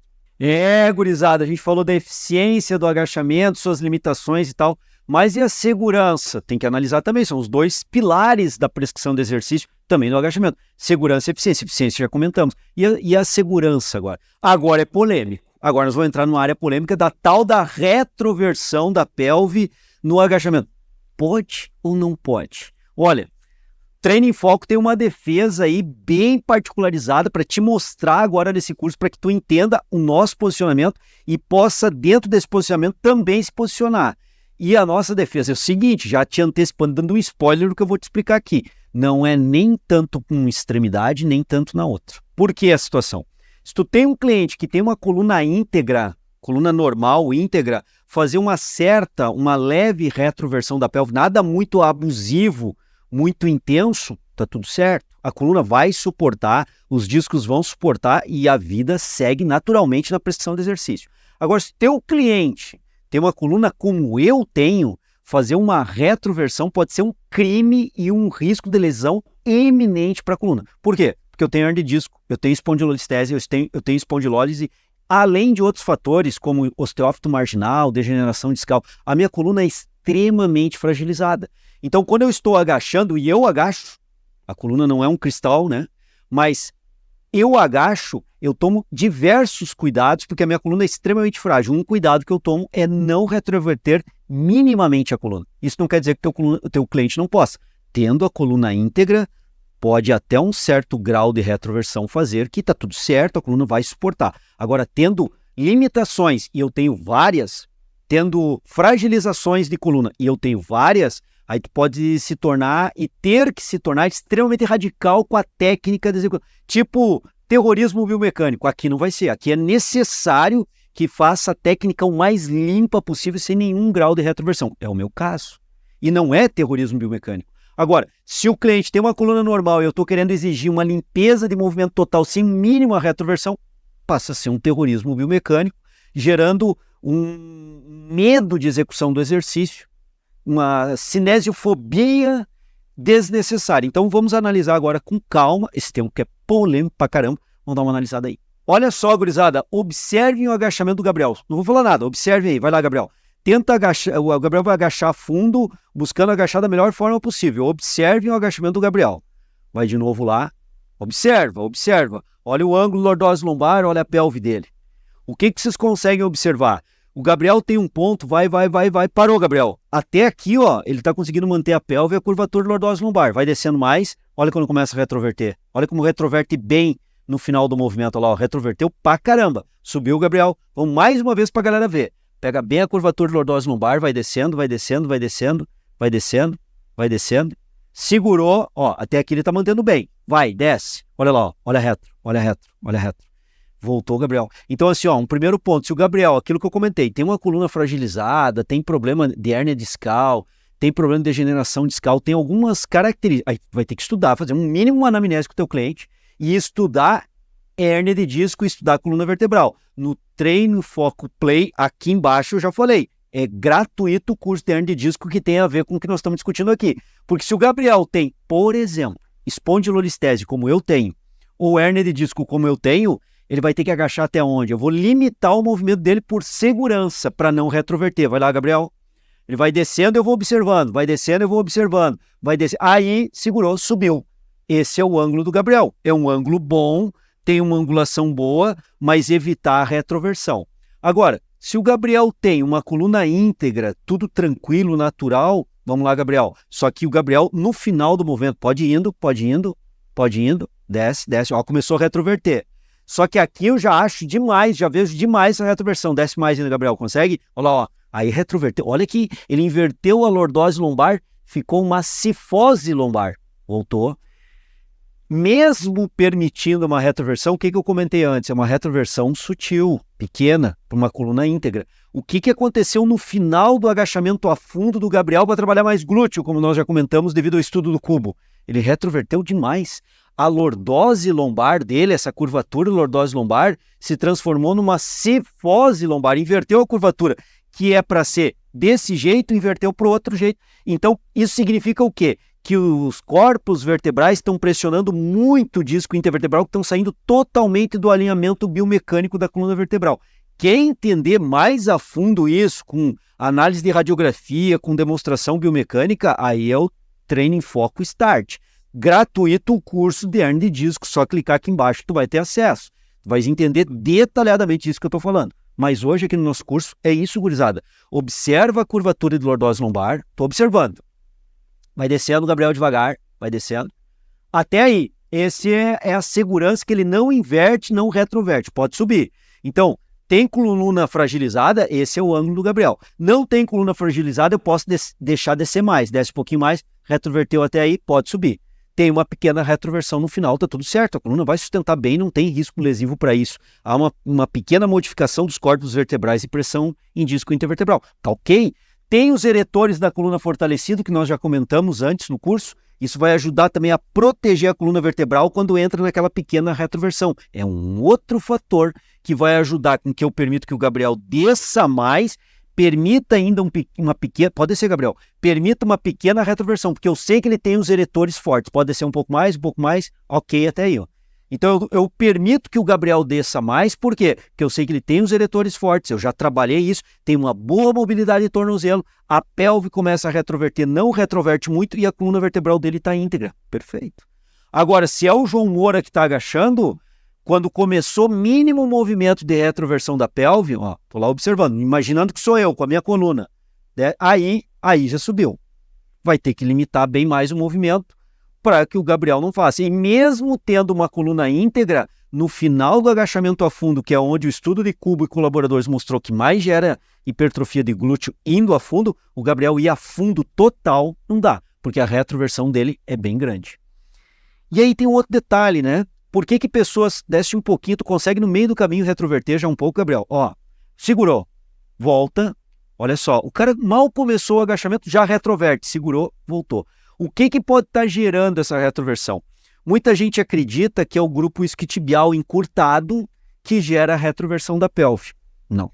Gurizada, a gente falou da eficiência do agachamento, suas limitações e tal, mas e a segurança? Tem que analisar também, são os dois pilares da prescrição de exercício, também no agachamento. Segurança e eficiência. Eficiência já comentamos. E a segurança agora? Agora é polêmico. Agora nós vamos entrar numa área polêmica da tal da retroversão da pelve no agachamento. Pode ou não pode? Olha, Treino em Foco tem uma defesa aí bem particularizada para te mostrar agora nesse curso, para que tu entenda o nosso posicionamento e possa, dentro desse posicionamento, também se posicionar. E a nossa defesa é o seguinte, já te antecipando, dando um spoiler do que eu vou te explicar aqui. Não é nem tanto com uma extremidade, nem tanto na outra. Por que a situação? Se tu tem um cliente que tem uma coluna íntegra, coluna normal, íntegra, fazer uma leve retroversão da pelve, nada muito abusivo, muito intenso, tá tudo certo. A coluna vai suportar, os discos vão suportar e a vida segue naturalmente na prescrição do exercício. Agora, se teu cliente tem uma coluna como eu tenho, fazer uma retroversão pode ser um crime e um risco de lesão eminente para a coluna. Por quê? Porque eu tenho hernia de disco, eu tenho espondilolistese, eu tenho espondilólise, além de outros fatores como osteófito marginal, degeneração discal. A minha coluna é extremamente fragilizada. Então, quando eu estou agachando, e eu agacho, a coluna não é um cristal, né? Mas eu agacho, eu tomo diversos cuidados, porque a minha coluna é extremamente frágil. Um cuidado que eu tomo é não retroverter minimamente a coluna. Isso não quer dizer que o teu cliente não possa. Tendo a coluna íntegra, pode até um certo grau de retroversão fazer, que está tudo certo, a coluna vai suportar. Agora, tendo limitações, e eu tenho várias, tendo fragilizações de coluna, e eu tenho várias, aí tu pode se tornar e ter que se tornar extremamente radical com a técnica de execução. Tipo terrorismo biomecânico. Aqui não vai ser. Aqui é necessário que faça a técnica o mais limpa possível, sem nenhum grau de retroversão. É o meu caso. E não é terrorismo biomecânico. Agora, se o cliente tem uma coluna normal e eu estou querendo exigir uma limpeza de movimento total sem mínima retroversão, passa a ser um terrorismo biomecânico, gerando um medo de execução do exercício, uma cinesiofobia desnecessária. Então vamos analisar agora com calma esse tema que é polêmico pra caramba. Vamos dar uma analisada aí. Olha só, gurizada, observem o agachamento do Gabriel. Não vou falar nada, observem aí. Vai lá, Gabriel. Tenta agachar, o Gabriel vai agachar fundo, buscando agachar da melhor forma possível. Observem o agachamento do Gabriel. Vai de novo lá. Observa. Olha o ângulo lordose lombar, olha a pelve dele. O que vocês conseguem observar? O Gabriel tem um ponto, vai. Parou, Gabriel. Até aqui, ó, ele tá conseguindo manter a pelve e a curvatura lordose lombar. Vai descendo mais, olha quando começa a retroverter. Olha como retroverte bem no final do movimento. Olha lá, ó, retroverteu pra caramba. Subiu o Gabriel. Vamos mais uma vez pra galera ver. Pega bem a curvatura lordose lombar, vai descendo. Segurou, ó, até aqui ele tá mantendo bem. Vai, desce. Olha lá, ó, olha reto. Voltou, Gabriel. Então, assim, ó, um primeiro ponto, se o Gabriel, aquilo que eu comentei, tem uma coluna fragilizada, tem problema de hérnia discal, tem problema de degeneração discal, tem algumas características, aí vai ter que estudar, fazer um mínimo anamnese com o teu cliente e estudar hérnia de disco e estudar coluna vertebral. No Treino Foco Play, aqui embaixo eu já falei, é gratuito o curso de hérnia de disco que tem a ver com o que nós estamos discutindo aqui. Porque se o Gabriel tem, por exemplo, espondilolistese como eu tenho, ou hérnia de disco como eu tenho, ele vai ter que agachar até onde? Eu vou limitar o movimento dele por segurança, para não retroverter. Vai lá, Gabriel. Ele vai descendo, eu vou observando. Vai descendo, eu vou observando. Vai descendo. Aí, segurou, subiu. Esse é o ângulo do Gabriel. É um ângulo bom, tem uma angulação boa, mas evitar a retroversão. Agora, se o Gabriel tem uma coluna íntegra, tudo tranquilo, natural, vamos lá, Gabriel. Só que o Gabriel, no final do movimento, pode indo, desce, ó, começou a retroverter. Só que aqui eu já acho demais, já vejo demais essa retroversão. Desce mais ainda, Gabriel, consegue? Olha lá, ó. Aí retroverteu. Olha que ele inverteu a lordose lombar, ficou uma cifose lombar. Voltou. Mesmo permitindo uma retroversão, o que eu comentei antes? É uma retroversão sutil, pequena, para uma coluna íntegra. O que aconteceu no final do agachamento a fundo do Gabriel para trabalhar mais glúteo, como nós já comentamos devido ao estudo do cubo? Ele retroverteu demais. A lordose lombar dele, essa curvatura lordose lombar, se transformou numa cifose lombar, inverteu a curvatura, que é para ser desse jeito, inverteu para o outro jeito. Então, isso significa o quê? Que os corpos vertebrais estão pressionando muito o disco intervertebral, que estão saindo totalmente do alinhamento biomecânico da coluna vertebral. Quer entender mais a fundo isso, com análise de radiografia, com demonstração biomecânica, aí é o Treino em Foco Start. Gratuito o curso de hérnia de disco, só clicar aqui embaixo tu vai ter acesso. Tu vai entender detalhadamente isso que eu estou falando. Mas hoje aqui no nosso curso é isso, gurizada. Observa a curvatura de lordose lombar, estou observando. Vai descendo, Gabriel, devagar, vai descendo. Até aí, esse é a segurança que ele não inverte, não retroverte, pode subir. Então, tem coluna fragilizada, esse é o ângulo do Gabriel. Não tem coluna fragilizada, eu posso deixar descer mais, desce um pouquinho mais, retroverteu até aí, pode subir. Tem uma pequena retroversão no final, tá tudo certo, a coluna vai sustentar bem, não tem risco lesivo para isso. Há uma pequena modificação dos corpos vertebrais e pressão em disco intervertebral, tá ok? Tem os eretores da coluna fortalecido, que nós já comentamos antes no curso, isso vai ajudar também a proteger a coluna vertebral quando entra naquela pequena retroversão. É um outro fator que vai ajudar com que eu permito que o Gabriel desça mais, permita ainda uma pequena, pode descer, Gabriel, permita uma pequena retroversão, porque eu sei que ele tem os eretores fortes, pode descer um pouco mais, ok até aí, ó. Então eu permito que o Gabriel desça mais, por quê? Porque eu sei que ele tem os eretores fortes, eu já trabalhei isso, tem uma boa mobilidade de tornozelo, a pelve começa a retroverter, não retroverte muito e a coluna vertebral dele está íntegra, perfeito. Agora, se é o João Moura que está agachando, quando começou mínimo movimento de retroversão da pelve, ó, tô lá observando, imaginando que sou eu com a minha coluna, né? Aí já subiu. Vai ter que limitar bem mais o movimento para que o Gabriel não faça. E mesmo tendo uma coluna íntegra, no final do agachamento a fundo, que é onde o estudo de cubo e colaboradores mostrou que mais gera hipertrofia de glúteo indo a fundo, o Gabriel ir a fundo total não dá, porque a retroversão dele é bem grande. E aí tem um outro detalhe, né? Por que pessoas descem um pouquinho, tu consegue no meio do caminho retroverter já um pouco, Gabriel? Ó, segurou, volta, olha só, o cara mal começou o agachamento, já retroverte, segurou, voltou. O que pode estar gerando essa retroversão? Muita gente acredita que é o grupo isquiotibial encurtado que gera a retroversão da pelve. Não.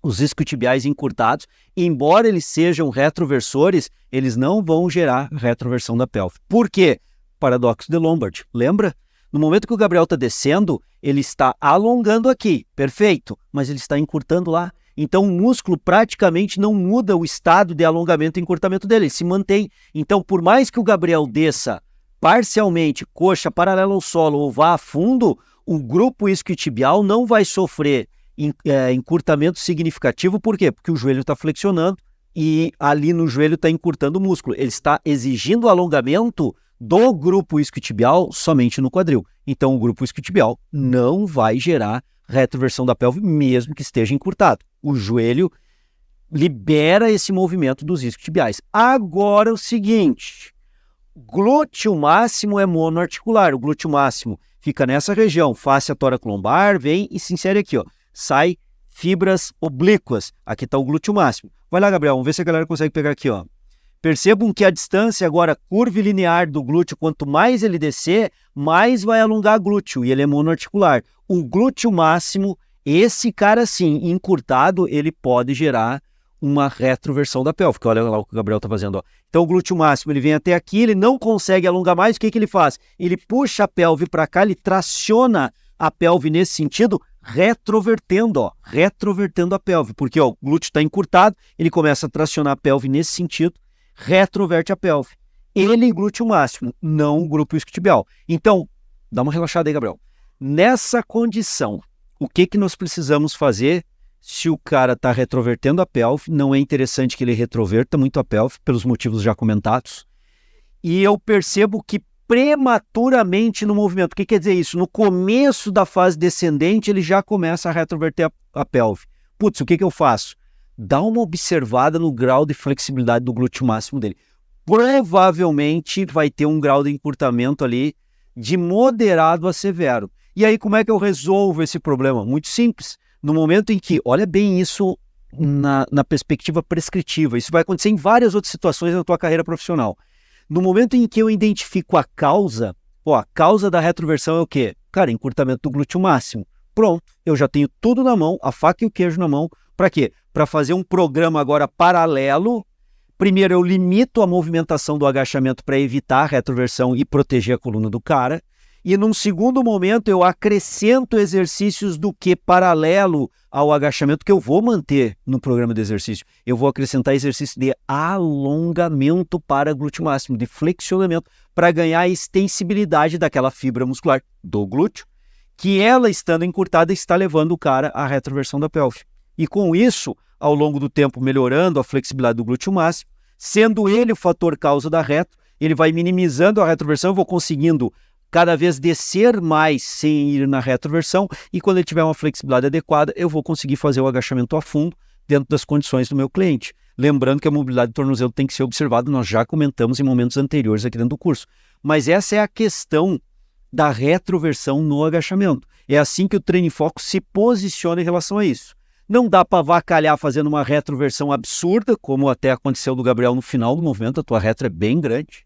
Os isquiotibiais encurtados, embora eles sejam retroversores, eles não vão gerar retroversão da pelve. Por quê? Paradoxo de Lombard, lembra? No momento que o Gabriel está descendo, ele está alongando aqui, perfeito, mas ele está encurtando lá. Então o músculo praticamente não muda o estado de alongamento e encurtamento dele, ele se mantém. Então por mais que o Gabriel desça parcialmente, coxa paralela ao solo ou vá a fundo, o grupo isquiotibial não vai sofrer encurtamento significativo. Por quê? Porque o joelho está flexionando e ali no joelho está encurtando o músculo. Ele está exigindo alongamento do grupo isquiotibial somente no quadril. Então o grupo isquiotibial não vai gerar retroversão da pelve, mesmo que esteja encurtado. O joelho libera esse movimento dos isquiotibiais. Agora o seguinte, glúteo máximo é monoarticular. O glúteo máximo fica nessa região, face tóraco-lombar, vem e se insere aqui, ó. Sai fibras oblíquas. Aqui está o glúteo máximo. Vai lá, Gabriel, vamos ver se a galera consegue pegar aqui, ó. Percebam que a distância agora curvilinear do glúteo, quanto mais ele descer, mais vai alongar o glúteo, e ele é monoarticular. O glúteo máximo, esse cara sim, encurtado, ele pode gerar uma retroversão da pélvica. Olha lá o que o Gabriel está fazendo, ó. Então o glúteo máximo, ele vem até aqui, ele não consegue alongar mais, o que ele faz? Ele puxa a pelve para cá, ele traciona a pelve nesse sentido, retrovertendo, ó, retrovertendo a pelve, porque ó, o glúteo está encurtado, ele começa a tracionar a pelve nesse sentido, retroverte a pelve. Ele é glúteo máximo, não o grupo isquiotibial. Então, dá uma relaxada aí, Gabriel. Nessa condição, o que nós precisamos fazer se o cara está retrovertendo a pelve? Não é interessante que ele retroverta muito a pelve, pelos motivos já comentados. E eu percebo que prematuramente no movimento, o que quer dizer isso? No começo da fase descendente, ele já começa a retroverter a pelve. Putz, o que eu faço? Dá uma observada no grau de flexibilidade do glúteo máximo dele. Provavelmente vai ter um grau de encurtamento ali de moderado a severo. E aí como é que eu resolvo esse problema? Muito simples. No momento em que, olha bem isso na perspectiva prescritiva, isso vai acontecer em várias outras situações na tua carreira profissional. No momento em que eu identifico a causa, a causa da retroversão é o quê? Cara, encurtamento do glúteo máximo. Pronto, eu já tenho tudo na mão, a faca e o queijo na mão. Para quê? Para fazer um programa agora paralelo. Primeiro, eu limito a movimentação do agachamento para evitar a retroversão e proteger a coluna do cara. E num segundo momento, eu acrescento exercícios do que paralelo ao agachamento que eu vou manter no programa de exercício. Eu vou acrescentar exercício de alongamento para glúteo máximo, de flexionamento, para ganhar a extensibilidade daquela fibra muscular do glúteo, que ela, estando encurtada, está levando o cara à retroversão da pelve. E com isso, ao longo do tempo, melhorando a flexibilidade do glúteo máximo, sendo ele o fator causa da retro, ele vai minimizando a retroversão, eu vou conseguindo cada vez descer mais sem ir na retroversão, e quando ele tiver uma flexibilidade adequada, eu vou conseguir fazer o agachamento a fundo dentro das condições do meu cliente. Lembrando que a mobilidade do tornozelo tem que ser observada, nós já comentamos em momentos anteriores aqui dentro do curso. Mas essa é a questão da retroversão no agachamento. É assim que o Treino em Foco se posiciona em relação a isso. Não dá para avacalhar fazendo uma retroversão absurda, como até aconteceu do Gabriel no final do movimento, a tua retro é bem grande.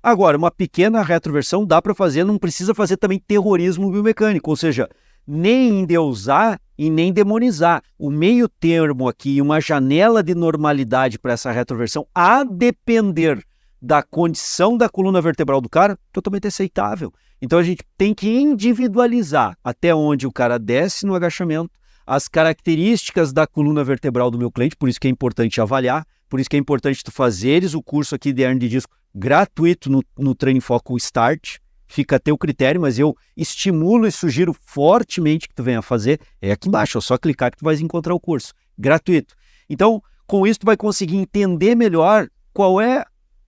Agora, uma pequena retroversão dá para fazer, não precisa fazer também terrorismo biomecânico, ou seja, nem endeusar e nem demonizar. O meio termo aqui, uma janela de normalidade para essa retroversão, a depender da condição da coluna vertebral do cara, totalmente aceitável. Então a gente tem que individualizar até onde o cara desce no agachamento, as características da coluna vertebral do meu cliente, por isso que é importante avaliar, por isso que é importante tu fazeres o curso aqui de hernia de disco gratuito no Treino em Foco Start, fica a teu critério, mas eu estimulo e sugiro fortemente que tu venha fazer, é aqui embaixo, é só clicar que tu vais encontrar o curso, gratuito. Então, com isso tu vai conseguir entender melhor qual é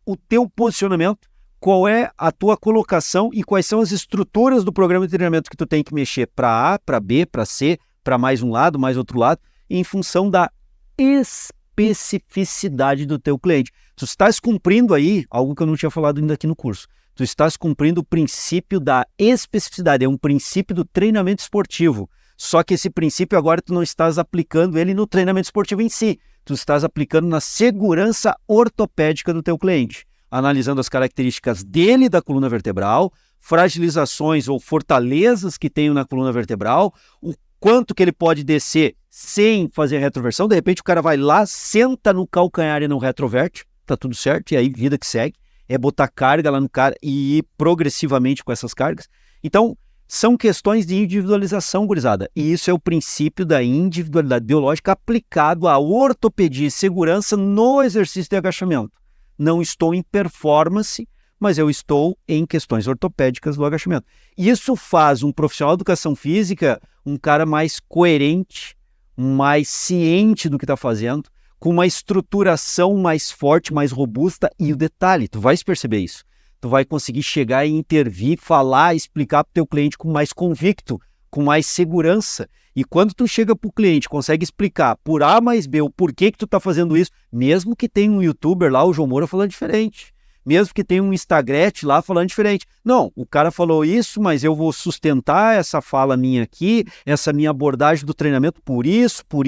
o teu posicionamento, qual é a tua colocação e quais são as estruturas do programa de treinamento que tu tem que mexer para A, para B, para C, para mais um lado, mais outro lado, em função da especificidade do teu cliente. Tu estás cumprindo aí, algo que eu não tinha falado ainda aqui no curso, tu estás cumprindo o princípio da especificidade, é um princípio do treinamento esportivo, só que esse princípio agora tu não estás aplicando ele no treinamento esportivo em si, tu estás aplicando na segurança ortopédica do teu cliente, analisando as características dele da coluna vertebral, fragilizações ou fortalezas que tem na coluna vertebral, o quanto que ele pode descer sem fazer retroversão, de repente o cara vai lá, senta no calcanhar e não retroverte, tá tudo certo, e aí vida que segue, é botar carga lá no cara e ir progressivamente com essas cargas. Então, são questões de individualização, gurizada, e isso é o princípio da individualidade biológica aplicado à ortopedia e segurança no exercício de agachamento. Não estou em performance, mas eu estou em questões ortopédicas do agachamento. Isso faz um profissional de educação física um cara mais coerente, mais ciente do que está fazendo, com uma estruturação mais forte, mais robusta, e o detalhe, tu vais perceber isso, tu vai conseguir chegar e intervir, falar, explicar para o teu cliente com mais convicto, com mais segurança, e quando tu chega para o cliente, consegue explicar por A mais B o porquê que tu está fazendo isso, mesmo que tenha um youtuber lá, o João Moura, falando diferente, mesmo que tenha um Instagram lá falando diferente. Não, o cara falou isso, mas eu vou sustentar essa fala minha aqui, essa minha abordagem do treinamento por isso. O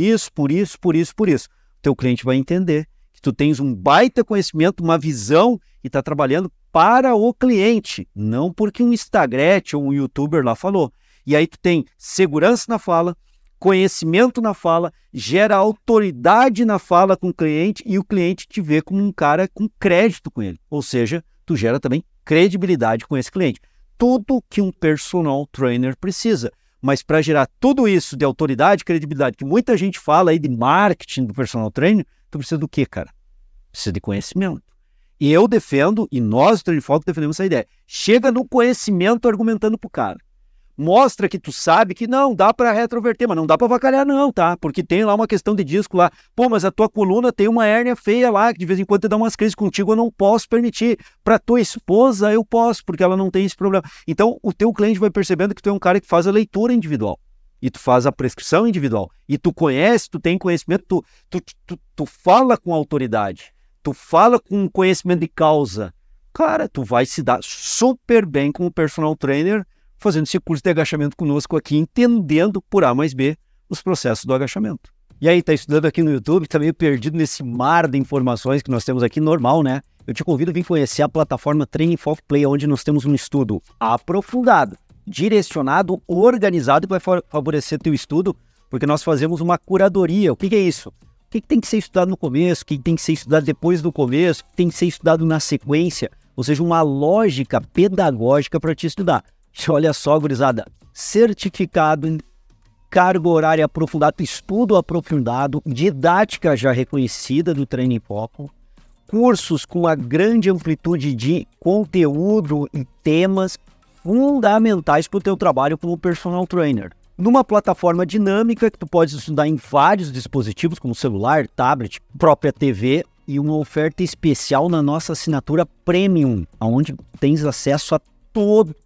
teu cliente vai entender que tu tens um baita conhecimento, uma visão e está trabalhando para o cliente, não porque um Instagram ou um YouTuber lá falou. E aí tu tem segurança na fala, conhecimento na fala, gera autoridade na fala com o cliente e o cliente te vê como um cara com crédito com ele. Ou seja, tu gera também credibilidade com esse cliente. Tudo que um personal trainer precisa. Mas para gerar tudo isso de autoridade, credibilidade, que muita gente fala aí de marketing do personal trainer, tu precisa do quê, cara? Precisa de conhecimento. E eu defendo, e nós do Training Foco defendemos essa ideia. Chega no conhecimento argumentando pro cara. Mostra que tu sabe que não, dá para retroverter, mas não dá para avacalhar não, tá? Porque tem lá uma questão de disco lá. Pô, mas a tua coluna tem uma hérnia feia lá, que de vez em quando te dá umas crises contigo, eu não posso permitir. Para tua esposa, eu posso, porque ela não tem esse problema. Então, o teu cliente vai percebendo que tu é um cara que faz a leitura individual. E tu faz a prescrição individual. E tu conhece, tu tem conhecimento, tu fala com autoridade. Tu fala com conhecimento de causa. Cara, tu vai se dar super bem como personal trainer fazendo esse curso de agachamento conosco aqui, entendendo por A mais B os processos do agachamento. E aí, tá estudando aqui no YouTube, tá meio perdido nesse mar de informações que nós temos aqui, normal, né? Eu te convido a vir conhecer a plataforma Training Foco Play, onde nós temos um estudo aprofundado, direcionado, organizado, que vai favorecer teu estudo, porque nós fazemos uma curadoria. O que é isso? O que tem que ser estudado no começo, o que tem que ser estudado depois do começo, o que tem que ser estudado na sequência, ou seja, uma lógica pedagógica para te estudar. Olha só, gurizada, certificado em carga horária aprofundada, estudo aprofundado, didática já reconhecida do Training Foco, cursos com uma grande amplitude de conteúdo e temas fundamentais para o teu trabalho como personal trainer. Numa plataforma dinâmica que tu pode estudar em vários dispositivos, como celular, tablet, própria TV, e uma oferta especial na nossa assinatura Premium, onde tens acesso a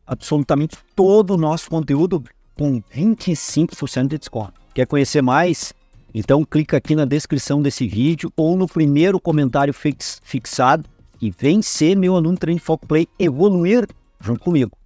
absolutamente todo o nosso conteúdo com 25% de desconto. Quer conhecer mais? Então clica aqui na descrição desse vídeo ou no primeiro comentário fixado e vem ser meu aluno Training Foco Play, evoluir junto comigo.